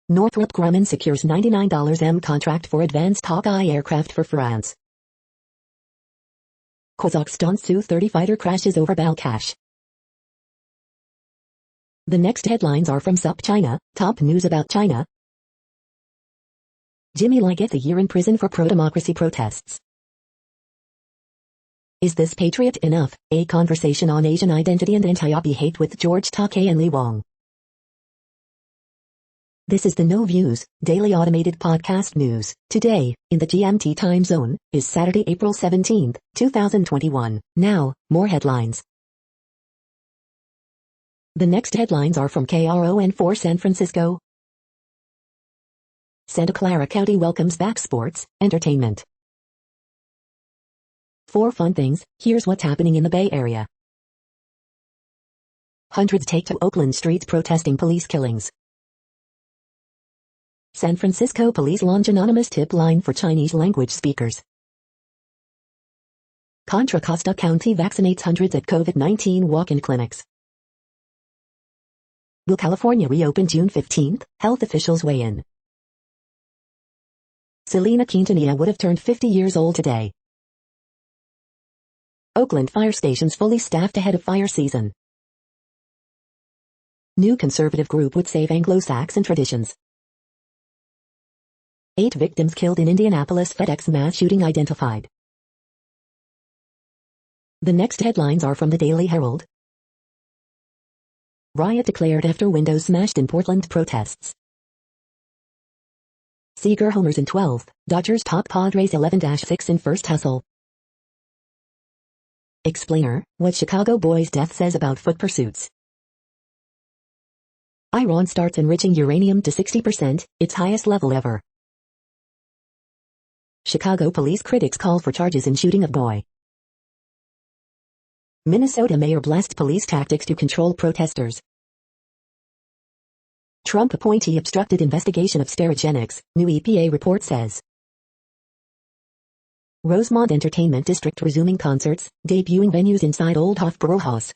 Northrop Grumman secures $99 contract for advanced Hawkeye aircraft for France. Kazakhstan Su-30 fighter crashes over Balkhash. The next headlines are from SupChina, top news about China. Jimmy Lai gets a year in prison for pro-democracy protests. Is this patriot enough? A conversation on Asian identity and anti-Abi hate with George Takei and Lee Wong. This is the No Views, daily automated podcast news. Today, in the GMT time zone, is Saturday, April 17, 2021. Now, more headlines. The next headlines are from KRON4 San Francisco. Santa Clara County welcomes back sports, entertainment. For fun things, here's what's happening in the Bay Area. Hundreds take to Oakland streets protesting police killings. San Francisco police launch anonymous tip line for Chinese language speakers. Contra Costa County vaccinates hundreds at COVID-19 walk-in clinics. Will California reopen June 15? Health officials weigh in. Selena Quintanilla would have turned 50 years old today. Oakland fire stations fully staffed ahead of fire season. New conservative group would save Anglo-Saxon traditions. 8 victims killed in Indianapolis FedEx mass shooting identified. The next headlines are from the Daily Herald. Riot declared after windows smashed in Portland protests. Seager homers in 12th, Dodgers top Padres 11-6 in first hustle. Explainer, what Chicago boy's death says about foot pursuits. Iran starts enriching uranium to 60%, its highest level ever. Chicago police critics call for charges in shooting of boy. Minnesota mayor blasts police tactics to control protesters. Trump appointee obstructed investigation of Sterigenics, new EPA report says. Rosemont Entertainment District resuming concerts, debuting venues inside old Hofbräuhaus.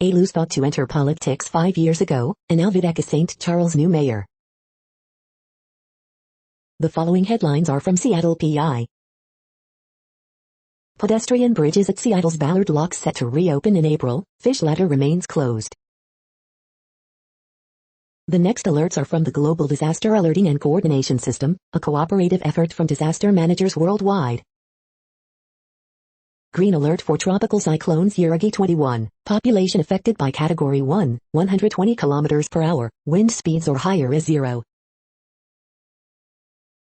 A loose thought to enter politics 5 years ago, and now Vivek is St. Charles' new mayor. The following headlines are from Seattle PI. Pedestrian bridges at Seattle's Ballard Lock set to reopen in April, Fish Ladder remains closed. The next alerts are from the Global Disaster Alerting and Coordination System, a cooperative effort from disaster managers worldwide. Green alert for tropical cyclones Yuragi 21, population affected by Category 1, 120 km per hour, wind speeds or higher is 0.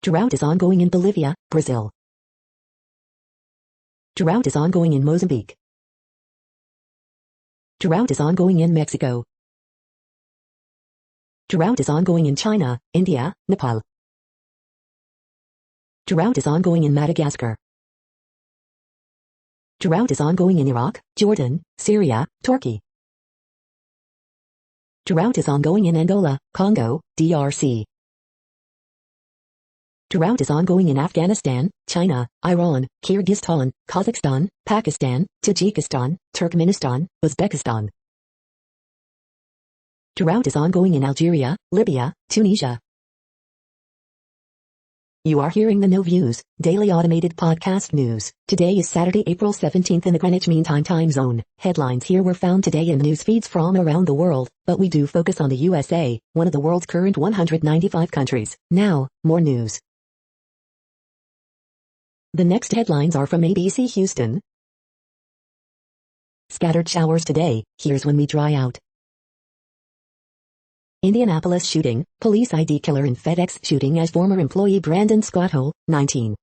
Drought is ongoing in Bolivia, Brazil. Drought is ongoing in Mozambique. Drought is ongoing in Mexico. Drought is ongoing in China, India, Nepal. Drought is ongoing in Madagascar. Drought is ongoing in Iraq, Jordan, Syria, Turkey. Drought is ongoing in Angola, Congo, DRC. Drought is ongoing in Afghanistan, China, Iran, Kyrgyzstan, Kazakhstan, Pakistan, Tajikistan, Turkmenistan, Uzbekistan. Drought is ongoing in Algeria, Libya, Tunisia. You are hearing the No Views, daily automated podcast news. Today is Saturday, April 17th in the Greenwich Mean Time zone. Headlines here were found today in news feeds from around the world, but we do focus on the USA, one of the world's current 195 countries. Now, more news. The next headlines are from ABC Houston. Scattered showers today, here's when we dry out. Indianapolis shooting, police ID killer in FedEx shooting as former employee Brandon Scott Hull, 19.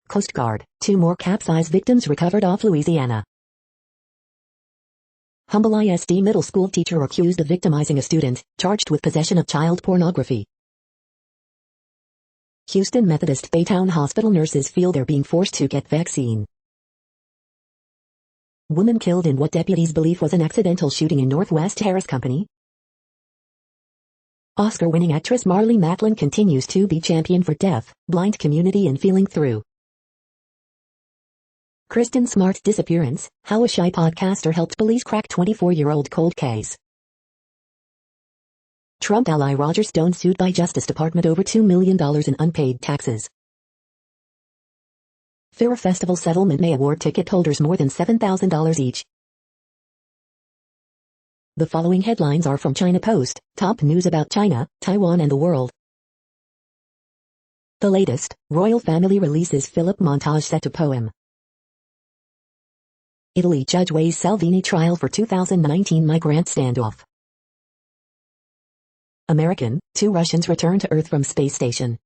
Coast Guard, 2 more capsized victims recovered off Louisiana. Humble ISD middle school teacher accused of victimizing a student, charged with possession of child pornography. Houston Methodist Baytown Hospital nurses feel they're being forced to get vaccine. Woman killed in what deputies believe was an accidental shooting in Northwest Harris Company. Oscar-winning actress Marlee Matlin continues to be champion for deaf, blind community in Feeling Through. Kristen Smart's disappearance, how a shy podcaster helped police crack 24-year-old cold case. Trump ally Roger Stone sued by Justice Department over $2 million in unpaid taxes. Fira Festival settlement may award ticket holders more than $7,000 each. The following headlines are from China Post, top news about China, Taiwan and the world. The latest, royal family releases Philip montage set to poem. Italy judge weighs Salvini trial for 2019 migrant standoff. American, 2 Russians return to Earth from space station.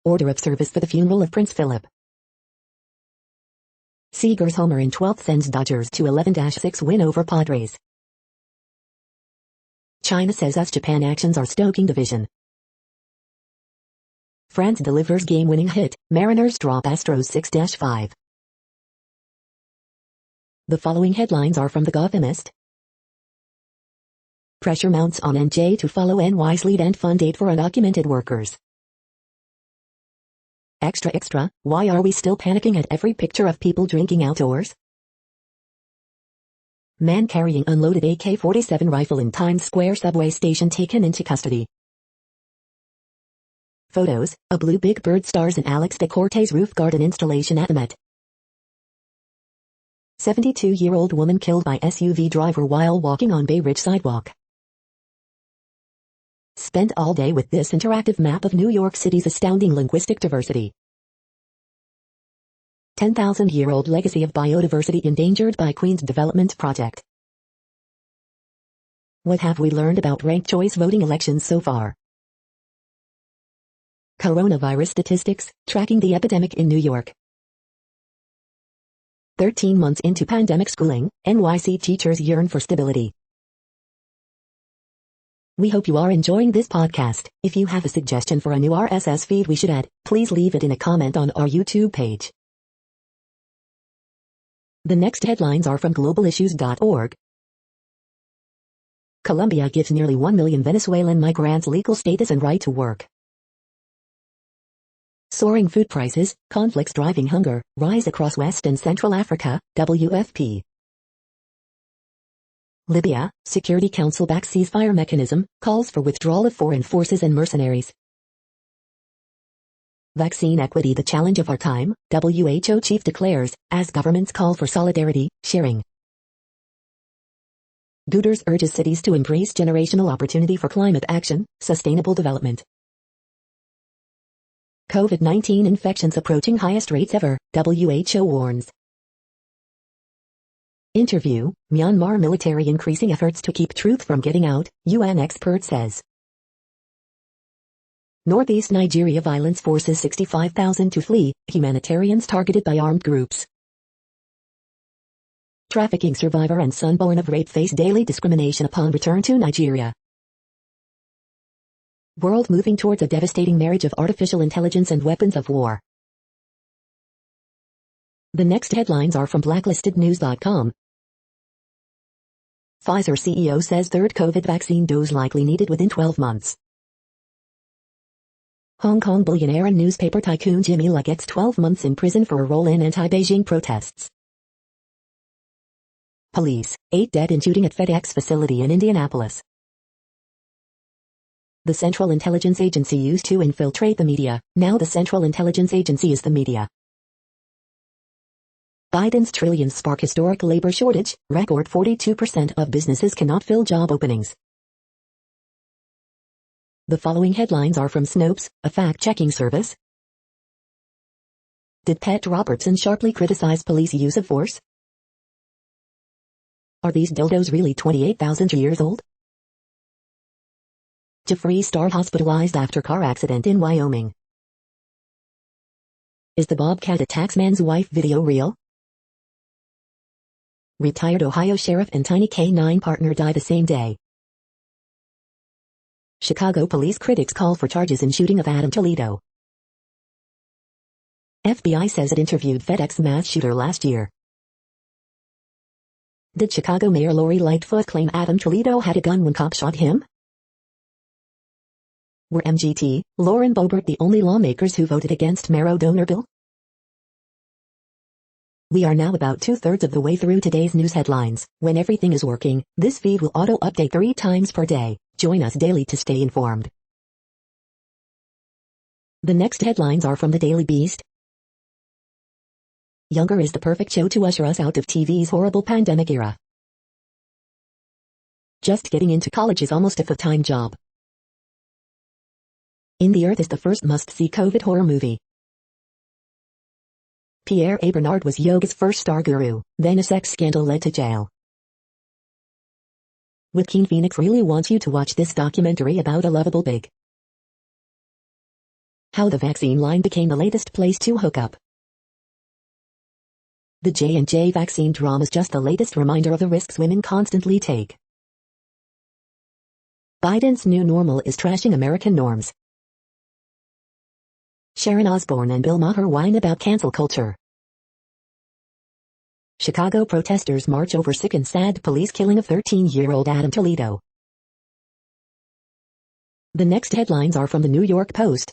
Order of service for the funeral of Prince Philip. Seager's homer in 12th sends Dodgers to 11-6 win over Padres. China says US-Japan actions are stoking division. France delivers game-winning hit, Mariners drop Astros 6-5. The following headlines are from The Gothamist. Pressure mounts on NJ to follow NY's lead and fund aid for undocumented workers. Extra, why are we still panicking at every picture of people drinking outdoors? Man carrying unloaded AK-47 rifle in Times Square subway station taken into custody. Photos, a blue Big Bird stars in Alex de Cortez roof garden installation at the Met. 72-year-old woman killed by SUV driver while walking on Bay Ridge sidewalk. Spent all day with this interactive map of New York City's astounding linguistic diversity. 10,000-year-old legacy of biodiversity endangered by Queen's Development Project. What have we learned about ranked choice voting elections so far? Coronavirus statistics, tracking the epidemic in New York. 13 months into pandemic schooling, NYC teachers yearn for stability. We hope you are enjoying this podcast. If you have a suggestion for a new RSS feed we should add, please leave it in a comment on our YouTube page. The next headlines are from globalissues.org. Colombia gives nearly 1 million Venezuelan migrants legal status and right to work. Soaring food prices, conflicts driving hunger, rise across West and Central Africa, WFP. Libya, Security Council backs ceasefire mechanism, calls for withdrawal of foreign forces and mercenaries. Vaccine equity the challenge of our time, WHO chief declares, as governments call for solidarity, sharing. Guterres urges cities to embrace generational opportunity for climate action, sustainable development. COVID-19 infections approaching highest rates ever, WHO warns. Interview, Myanmar military increasing efforts to keep truth from getting out, UN expert says. Northeast Nigeria violence forces 65,000 to flee, humanitarians targeted by armed groups. Trafficking survivor and son born of rape face daily discrimination upon return to Nigeria. World moving towards a devastating marriage of artificial intelligence and weapons of war. The next headlines are from blacklistednews.com. Pfizer CEO says third COVID vaccine dose likely needed within 12 months. Hong Kong billionaire and newspaper tycoon Jimmy Lai gets 12 months in prison for a role in anti-Beijing protests. Police, 8 dead in shooting at FedEx facility in Indianapolis. The Central Intelligence Agency used to infiltrate the media, now the Central Intelligence Agency is the media. Biden's trillions spark historic labor shortage, record 42% of businesses cannot fill job openings. The following headlines are from Snopes, a fact-checking service. Did Pat Robertson sharply criticize police use of force? Are these dildos really 28,000 years old? Jeffree Star hospitalized after car accident in Wyoming. Is the Bobcat a taxman's wife video real? Retired Ohio sheriff and tiny K-9 partner die the same day. Chicago police critics call for charges in shooting of Adam Toledo. FBI says it interviewed FedEx mass shooter last year. Did Chicago Mayor Lori Lightfoot claim Adam Toledo had a gun when cops shot him? Were MGT, Lauren Boebert the only lawmakers who voted against marrow donor bill? We are now about 2/3 of the way through today's news headlines. When everything is working, this feed will auto-update 3 times per day. Join us daily to stay informed. The next headlines are from the Daily Beast. Younger is the perfect show to usher us out of TV's horrible pandemic era. Just getting into college is almost a full-time job. In the Earth is the first must-see COVID horror movie. Pierre A. Bernard was yoga's first star guru, then a sex scandal led to jail. Joaquin Phoenix really wants you to watch this documentary about a lovable pig. How the vaccine line became the latest place to hook up. The J&J vaccine drama is just the latest reminder of the risks women constantly take. Biden's new normal is trashing American norms. Sharon Osbourne and Bill Maher whine about cancel culture. Chicago protesters march over sick and sad police killing of 13-year-old Adam Toledo. The next headlines are from the New York Post.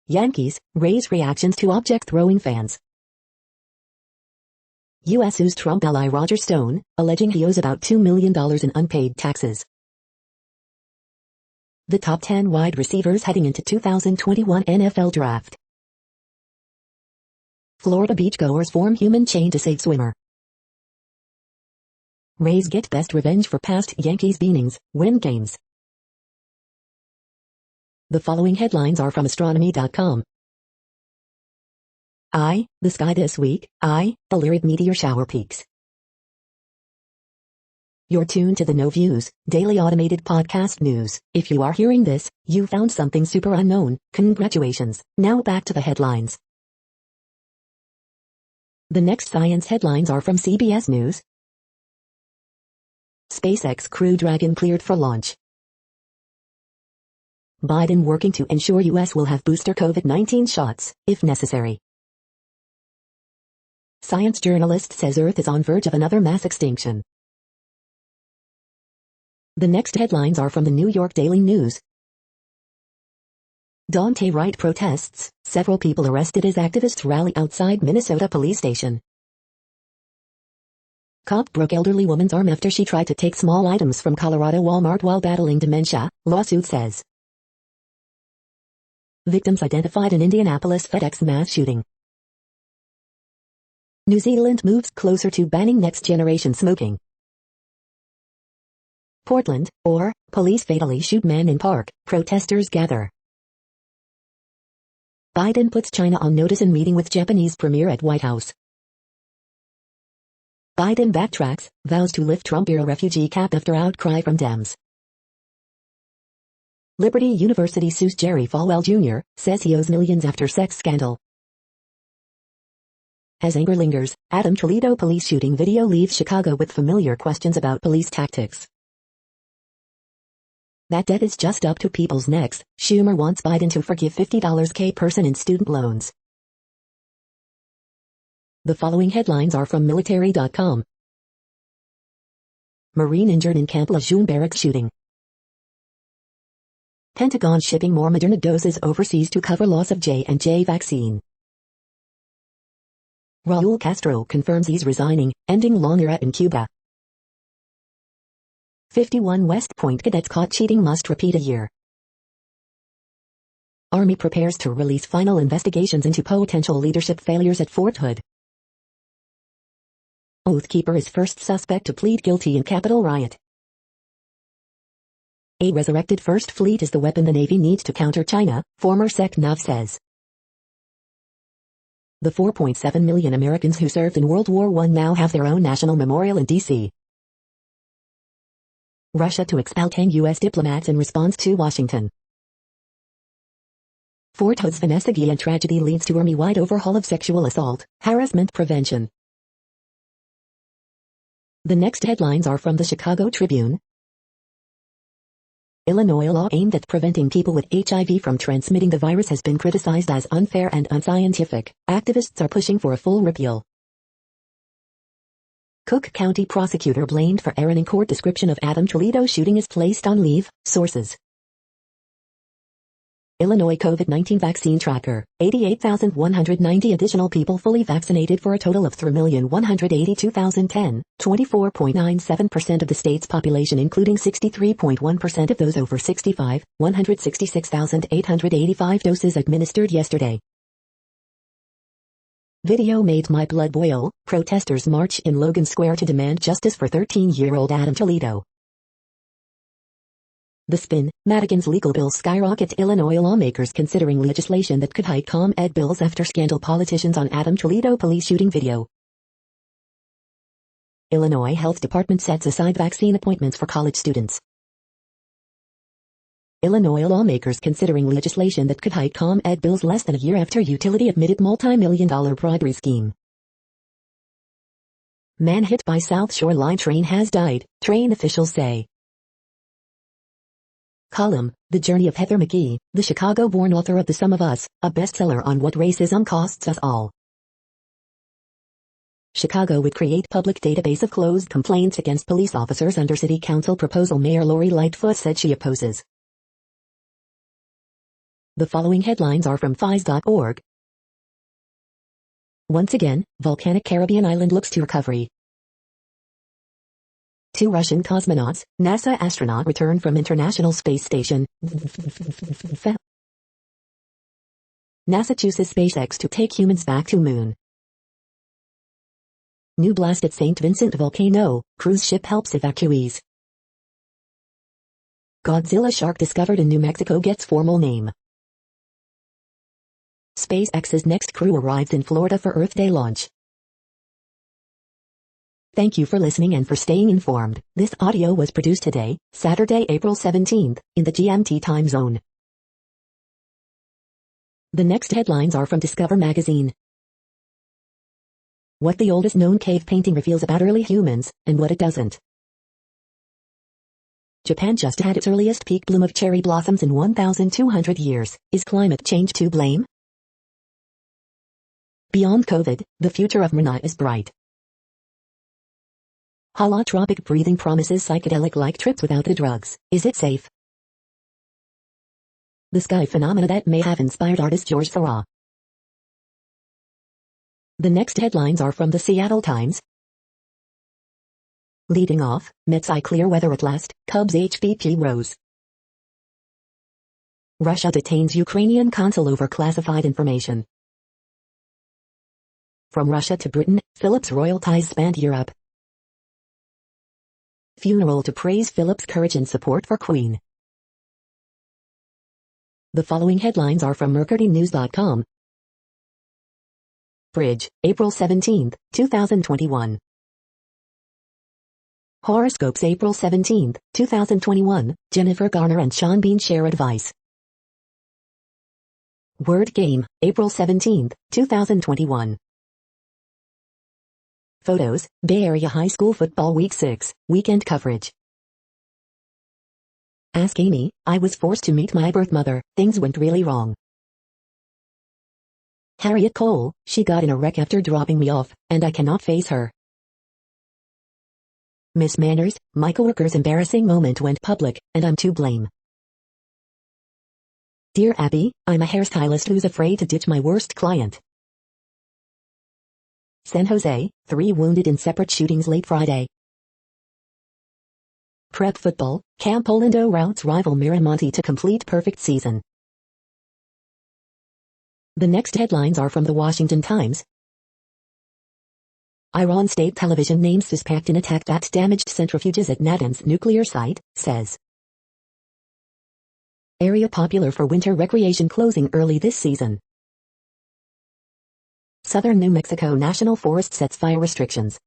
Yankees, raise reactions to object-throwing fans. U.S. sues Trump ally Roger Stone, alleging he owes about $2 million in unpaid taxes. The top 10 wide receivers heading into 2021 NFL Draft. Florida beachgoers form human chain to save swimmer. Rays get best revenge for past Yankees beatings, win games. The following headlines are from astronomy.com. The sky this week, the Lyrid meteor shower peaks. You're tuned to the No Views, daily automated podcast news. If you are hearing this, you found something super unknown. Congratulations. Now back to the headlines. The next science headlines are from CBS News. SpaceX Crew Dragon cleared for launch. Biden working to ensure U.S. will have booster COVID-19 shots, if necessary. Science journalist says Earth is on verge of another mass extinction. The next headlines are from the New York Daily News. Dante Wright protests, several people arrested as activists rally outside Minnesota police station. Cop broke elderly woman's arm after she tried to take small items from Colorado Walmart while battling dementia, lawsuit says. Victims identified in Indianapolis FedEx mass shooting. New Zealand moves closer to banning next-generation smoking. Portland, or, police fatally shoot man in park, protesters gather. Biden puts China on notice in meeting with Japanese premier at White House. Biden backtracks, vows to lift Trump-era refugee cap after outcry from Dems. Liberty University sues Jerry Falwell Jr., says he owes millions after sex scandal. As anger lingers, Adam Toledo police shooting video leaves Chicago with familiar questions about police tactics. That debt is just up to people's necks. Schumer wants Biden to forgive $50 per person in student loans. The following headlines are from military.com. Marine injured in Camp Lejeune barracks shooting. Pentagon shipping more Moderna doses overseas to cover loss of J&J vaccine. Raul Castro confirms he's resigning, ending long era in Cuba. 51 West Point cadets caught cheating must repeat a year. Army prepares to release final investigations into potential leadership failures at Fort Hood. Oathkeeper is first suspect to plead guilty in Capitol riot. A resurrected First Fleet is the weapon the Navy needs to counter China, former SecNav says. The 4.7 million Americans who served in World War I now have their own national memorial in D.C. Russia to expel 10 U.S. diplomats in response to Washington. Fort Hood's Vanessa Guillen tragedy leads to Army-wide overhaul of sexual assault, harassment prevention. The next headlines are from the Chicago Tribune. Illinois law aimed at preventing people with HIV from transmitting the virus has been criticized as unfair and unscientific. Activists are pushing for a full repeal. Cook County prosecutor blamed for error in court description of Adam Toledo shooting is placed on leave, sources. Illinois COVID-19 vaccine tracker, 88,190 additional people fully vaccinated for a total of 3,182,010, 24.97% of the state's population including 63.1% of those over 65, 166,885 doses administered yesterday. Video made my blood boil. Protesters march in Logan Square to demand justice for 13-year-old Adam Toledo. The spin, Madigan's legal bills skyrocket. Illinois lawmakers considering legislation that could hike ComEd bills after scandal politicians on Adam Toledo police shooting video. Illinois Health Department sets aside vaccine appointments for college students. Illinois lawmakers considering legislation that could hike ComEd bills less than a year after utility admitted multi-million-dollar bribery scheme. Man hit by South Shore Line train has died, train officials say. Column, The Journey of Heather McGhee, the Chicago-born author of The Sum of Us, a bestseller on what racism costs us all. Chicago would create public database of closed complaints against police officers under city council proposal. Mayor Lori Lightfoot said she opposes. The following headlines are from FIS.org. Once again, volcanic Caribbean island looks to recovery. 2 Russian cosmonauts, NASA astronaut return from International Space Station. NASA chooses SpaceX to take humans back to Moon. New blast at St. Vincent volcano, cruise ship helps evacuees. Godzilla shark discovered in New Mexico gets formal name. SpaceX's next crew arrives in Florida for Earth Day launch. Thank you for listening and for staying informed. This audio was produced today, Saturday, April 17th, in the GMT time zone. The next headlines are from Discover magazine. What the oldest known cave painting reveals about early humans, and what it doesn't. Japan just had its earliest peak bloom of cherry blossoms in 1,200 years. Is climate change to blame? Beyond COVID, the future of Brunei is bright. Holotropic breathing promises psychedelic-like trips without the drugs. Is it safe? The sky phenomena that may have inspired artist George Farah. The next headlines are from the Seattle Times. Leading off, Mets eye clear weather at last, Cubs HBP rose. Russia detains Ukrainian consul over classified information. From Russia to Britain, Philip's royal ties spanned Europe. Funeral to praise Philip's courage and support for Queen. The following headlines are from mercurynews.com. Bridge, April 17, 2021. Horoscopes April 17, 2021, Jennifer Garner and Sean Bean share advice. Word Game, April 17, 2021. Photos, Bay Area High School Football Week 6, weekend coverage. Ask Amy, I was forced to meet my birth mother, things went really wrong. Harriet Cole, she got in a wreck after dropping me off, and I cannot face her. Miss Manners, my coworker's embarrassing moment went public, and I'm to blame. Dear Abby, I'm a hairstylist who's afraid to ditch my worst client. San Jose, 3 wounded in separate shootings late Friday. Prep football, Camp Orlando routes rival Miramonte to complete perfect season. The next headlines are from the Washington Times. Iran state television names suspect in attack that damaged centrifuges at Natanz nuclear site, says. Area popular for winter recreation closing early this season. Southern New Mexico National Forest sets fire restrictions.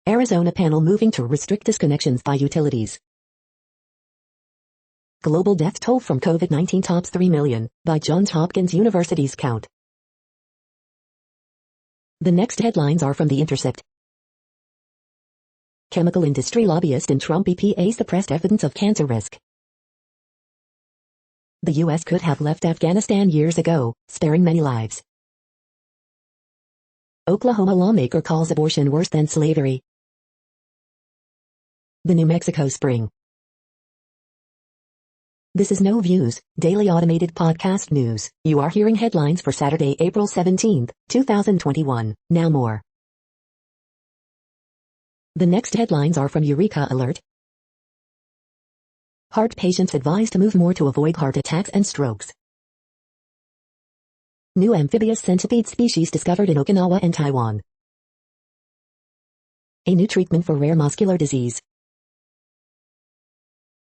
Arizona panel moving to restrict disconnections by utilities. Global death toll from COVID-19 tops 3 million, by Johns Hopkins University's count. The next headlines are from The Intercept. Chemical industry lobbyist in Trump EPA suppressed evidence of cancer risk. The U.S. could have left Afghanistan years ago, sparing many lives. Oklahoma lawmaker calls abortion worse than slavery. The New Mexico Spring. This is No Views, daily automated podcast news. You are hearing headlines for Saturday, April 17, 2021. Now more. The next headlines are from Eureka Alert. Heart patients advised to move more to avoid heart attacks and strokes. New amphibious centipede species discovered in Okinawa and Taiwan. A new treatment for rare muscular disease.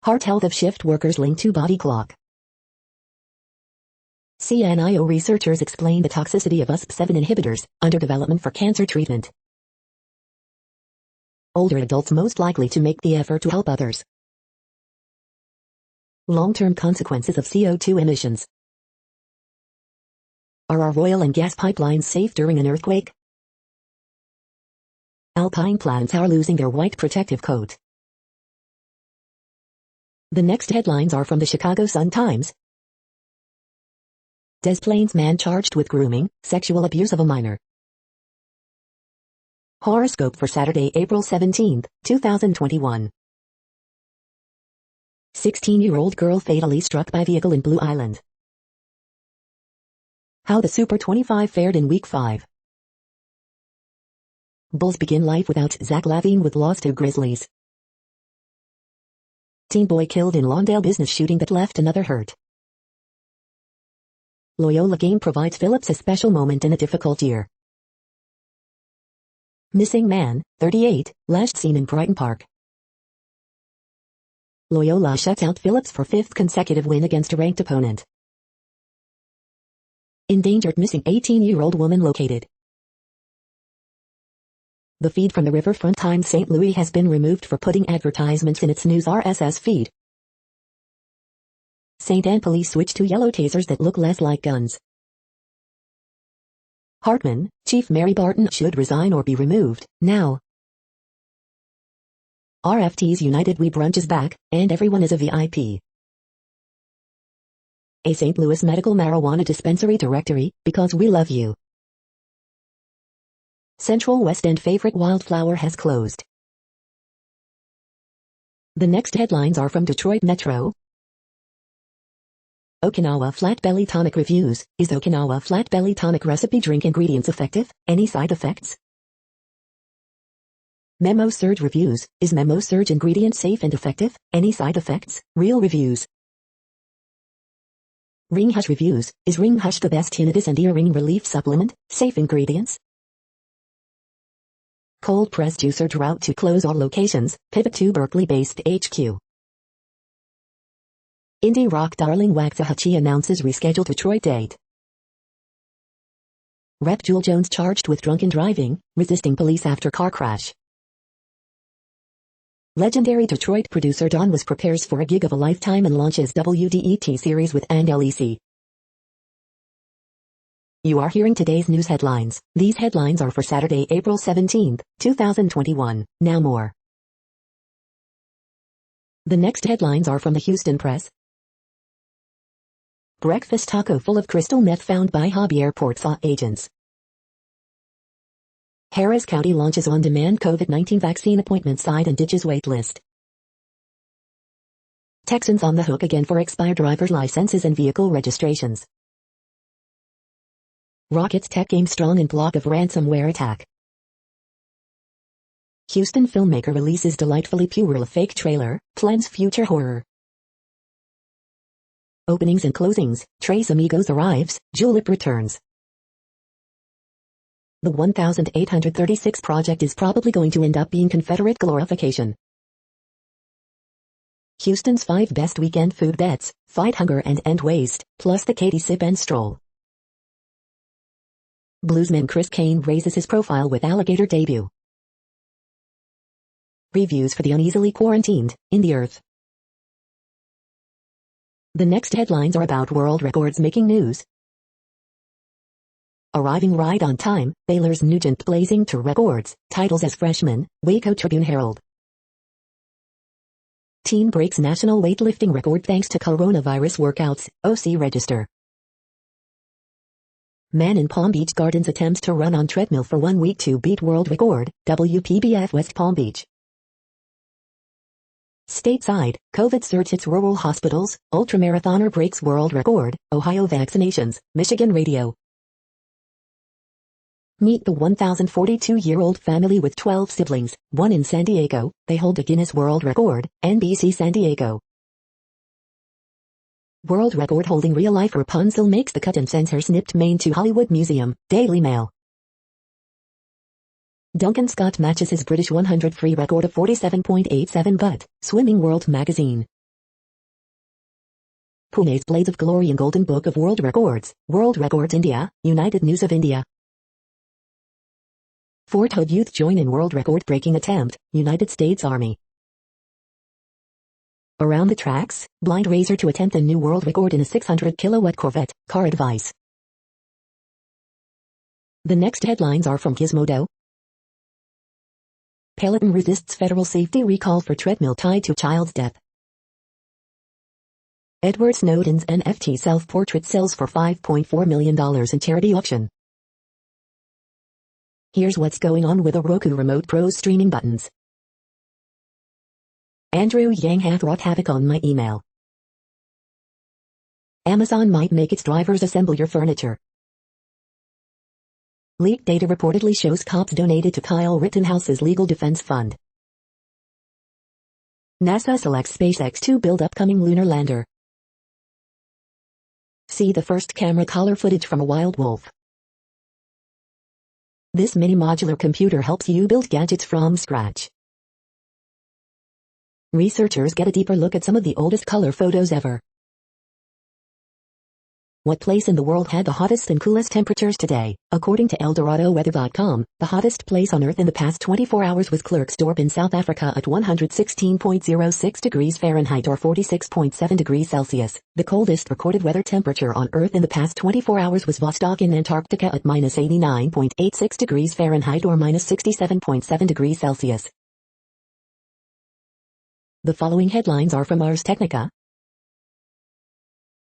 Heart health of shift workers linked to body clock. CNIO researchers explain the toxicity of USP7 inhibitors, under development for cancer treatment. Older adults most likely to make the effort to help others. Long-term consequences of CO2 emissions. Are our oil and gas pipelines safe during an earthquake? Alpine plants are losing their white protective coat. The next headlines are from the Chicago Sun-Times. Des Plaines man charged with grooming, sexual abuse of a minor. Horoscope for Saturday, April 17, 2021. 16-year-old girl fatally struck by vehicle in Blue Island. How the Super 25 fared in Week 5. Bulls begin life without Zach LaVine with loss to Grizzlies. Teen boy killed in Lawndale business shooting that left another hurt. Loyola game provides Phillips a special moment in a difficult year. Missing man, 38, last seen in Brighton Park. Loyola shuts out Phillips for 5th consecutive win against a ranked opponent. Endangered missing 18-year-old woman located. The feed from the Riverfront Times St. Louis has been removed for putting advertisements in its news RSS feed. St. Anne police switch to yellow tasers that look less like guns. Hartman, Chief Mary Barton should resign or be removed, now. RFT's United We Brunch is back, and everyone is a VIP. A St. Louis medical marijuana dispensary directory, because we love you. Central West End favorite Wildflower has closed. The next headlines are from Detroit Metro. Okinawa Flat Belly Tonic Reviews. Is Okinawa Flat Belly Tonic recipe drink ingredients effective? Any side effects? Memo Surge Reviews. Is Memo Surge ingredient safe and effective? Any side effects? Real reviews. Ring Hush Reviews. Is Ring Hush the best tinnitus and ear-ring relief supplement? Safe ingredients. Cold Press Juicer route to close all locations, pivot to Berkeley-based HQ. Indie rock darling Waxahachie announces rescheduled Detroit date. Rep. Jewel Jones charged with drunken driving, resisting police after car crash. Legendary Detroit producer Don Was prepares for a gig of a lifetime and launches WDET series with LEC. You are hearing today's news headlines. These headlines are for Saturday, April 17, 2021. Now more. The next headlines are from the Houston Press. Breakfast taco full of crystal meth found by Hobby Airport SAW agents. Harris County launches on-demand COVID-19 vaccine appointment site and ditches wait list. Texans on the hook again for expired driver's licenses and vehicle registrations. Rockets tech game strong in block of ransomware attack. Houston filmmaker releases delightfully pure fake trailer, plans future horror. Openings and closings, Tres Amigos arrives, Julep returns. The 1836 project is probably going to end up being Confederate glorification. Houston's 5 best weekend food bets, fight hunger and end waste, plus the Katie sip and stroll. Bluesman Chris Kane raises his profile with Alligator debut. Reviews for the uneasily quarantined, in the earth. The next headlines are about world records making news. Arriving right on time, Baylor's Nugent blazing to records, titles as freshman, Waco Tribune Herald. Team breaks national weightlifting record thanks to coronavirus workouts, OC Register. Man in Palm Beach Gardens attempts to run on treadmill for 1 week to beat world record, WPBF West Palm Beach. Stateside, COVID surge hits rural hospitals, ultramarathoner breaks world record, Ohio vaccinations, Michigan radio. Meet the 1,042-year-old family with 12 siblings, one in San Diego, they hold a Guinness World Record, NBC San Diego. World record holding real-life Rapunzel makes the cut and sends her snipped mane to Hollywood Museum, Daily Mail. Duncan Scott matches his British 100 free record of 47.87 but, Swimming World magazine. Pune's Blades of Glory and Golden Book of World Records India, United News of India. Fort Hood youth join in world record-breaking attempt, United States Army. Around the tracks, blind racer to attempt a new world record in a 600-kilowatt Corvette, car advice. The next headlines are from Gizmodo. Peloton resists federal safety recall for treadmill tied to child's death. Edward Snowden's NFT self-portrait sells for $5.4 million in charity auction. Here's what's going on with the Roku Remote Pro's streaming buttons. Andrew Yang hath wrought havoc on my email. Amazon might make its drivers assemble your furniture. Leaked data reportedly shows cops donated to Kyle Rittenhouse's legal defense fund. NASA selects SpaceX to build upcoming lunar lander. See the first camera collar footage from a wild wolf. This mini modular computer helps you build gadgets from scratch. Researchers get a deeper look at some of the oldest color photos ever. What place in the world had the hottest and coolest temperatures today? According to ElDoradoWeather.com, the hottest place on Earth in the past 24 hours was Klerksdorp in South Africa at 116.06 degrees Fahrenheit or 46.7 degrees Celsius. The coldest recorded weather temperature on Earth in the past 24 hours was Vostok in Antarctica at minus 89.86 degrees Fahrenheit or minus 67.7 degrees Celsius. The following headlines are from Ars Technica.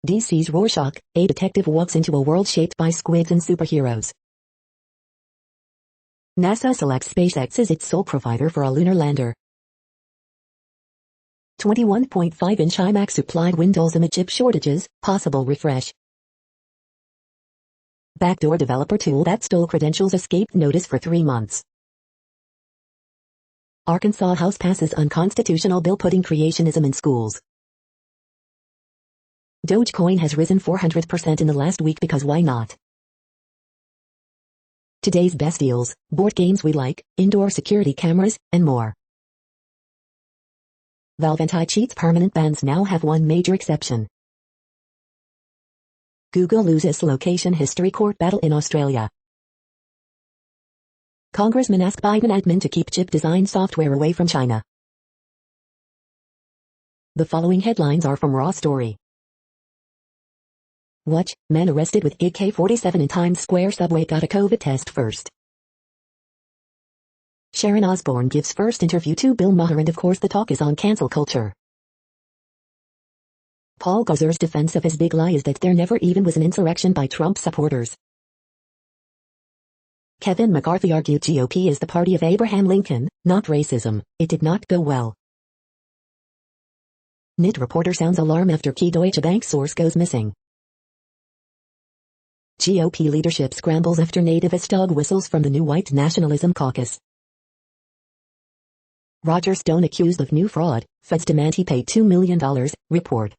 DC's Rorschach, a detective walks into a world shaped by squids and superheroes. NASA selects SpaceX as its sole provider for a lunar lander. 21.5-inch iMac supplied Windows amid chip shortages, possible refresh. Backdoor developer tool that stole credentials escaped notice for 3 months. Arkansas House passes unconstitutional bill putting creationism in schools. Dogecoin has risen 400% in the last week because why not? Today's best deals, board games we like, indoor security cameras, and more. Valve anti-cheats permanent bans now have one major exception. Google loses location history court battle in Australia. Congressman ask Biden admin to keep chip design software away from China. The following headlines are from Raw Story. Watch, man arrested with AK-47 in Times Square subway got a COVID test first. Sharon Osbourne gives first interview to Bill Maher and of course the talk is on cancel culture. Paul Gauser's defense of his big lie is that there never even was an insurrection by Trump supporters. Kevin McCarthy argued GOP is the party of Abraham Lincoln, not racism. It did not go well. NIT reporter sounds alarm after key Deutsche Bank source goes missing. GOP leadership scrambles after nativist dog whistles from the new white nationalism caucus. Roger Stone accused of new fraud, feds demand he pay $2 million, report.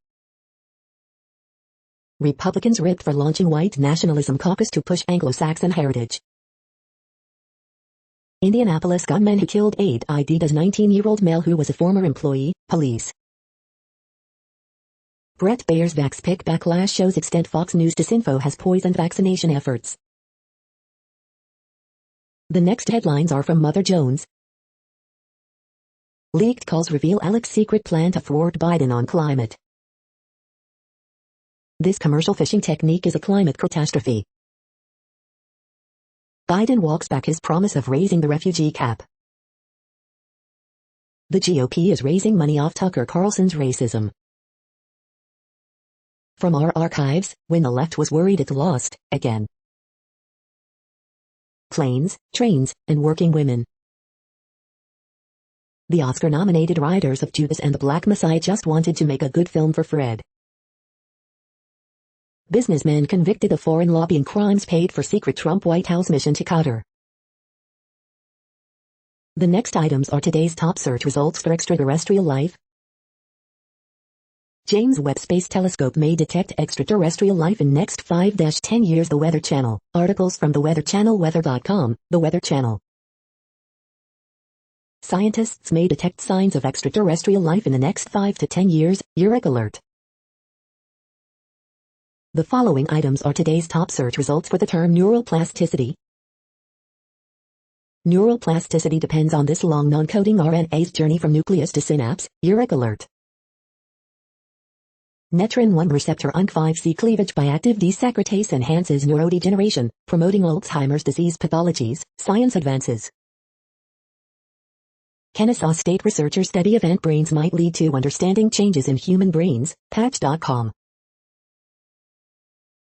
Republicans ripped for launching white nationalism caucus to push Anglo-Saxon heritage. Indianapolis gunman who killed aide ID'd as 19-year-old male who was a former employee, police. Brett Bayer's VaxPick backlash shows extent Fox News disinfo has poisoned vaccination efforts. The next headlines are from Mother Jones. Leaked calls reveal Alex's secret plan to thwart Biden on climate. This commercial fishing technique is a climate catastrophe. Biden walks back his promise of raising the refugee cap. The GOP is raising money off Tucker Carlson's racism. From our archives, when the left was worried it lost, again. Planes, trains, and working women. The Oscar-nominated writers of Judas and the Black Messiah just wanted to make a good film for Fred. Businessman convicted of foreign lobbying crimes paid for secret Trump White House mission to Qatar. The next items are today's top search results for extraterrestrial life. James Webb Space Telescope may detect extraterrestrial life in next 5-10 years. The Weather Channel. Articles from the Weather Channel. Weather.com, the Weather Channel. Scientists may detect signs of extraterrestrial life in the next 5 to 10 years. Eureka Alert. The following items are today's top search results for the term neural plasticity. Neural plasticity depends on this long non-coding RNA's journey from nucleus to synapse. Eureka Alert. Netrin-1 receptor UNC5C cleavage by active desaccharidase enhances neurodegeneration, promoting Alzheimer's disease pathologies. Science advances. Kennesaw State researchers study event brains might lead to understanding changes in human brains. Patch.com.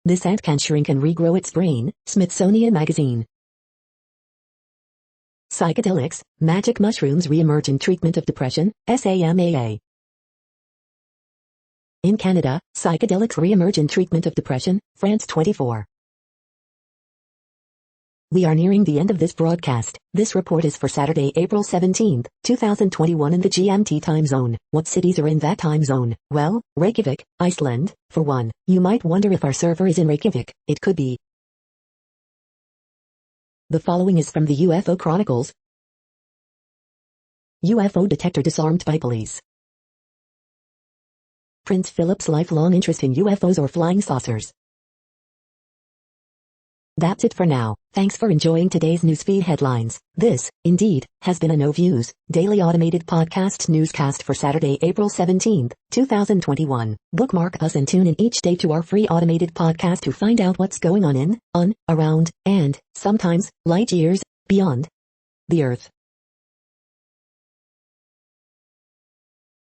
This ant can shrink and regrow its brain. Smithsonian Magazine. Psychedelics, magic mushrooms re-emerge in treatment of depression. SAMAA. In Canada, psychedelics re-emerge in treatment of depression. France 24. We are nearing the end of this broadcast. This report is for Saturday, April 17, 2021 in the GMT time zone. What cities are in that time zone? Well, Reykjavik, Iceland, for one. You might wonder if our server is in Reykjavik. It could be. The following is from the UFO Chronicles. UFO detector disarmed by police. Prince Philip's lifelong interest in UFOs or flying saucers. That's it for now. Thanks for enjoying today's newsfeed headlines. This, indeed, has been a No Views, daily automated podcast newscast for Saturday, April 17th, 2021. Bookmark us and tune in each day to our free automated podcast to find out what's going on, around, and, sometimes, light years, beyond the Earth.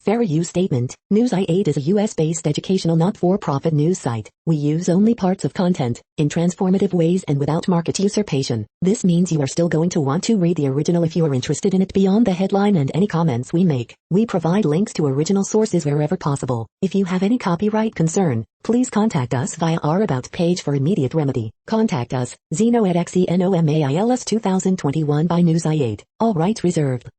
Fair use statement. News i8 is a US-based educational not-for-profit news site. We use only parts of content, in transformative ways and without market usurpation. This means you are still going to want to read the original if you are interested in it beyond the headline and any comments we make. We provide links to original sources wherever possible. If you have any copyright concern, please contact us via our About page for immediate remedy. Contact us, Zeno at XENOMAILS 2021 by News i8. All rights reserved.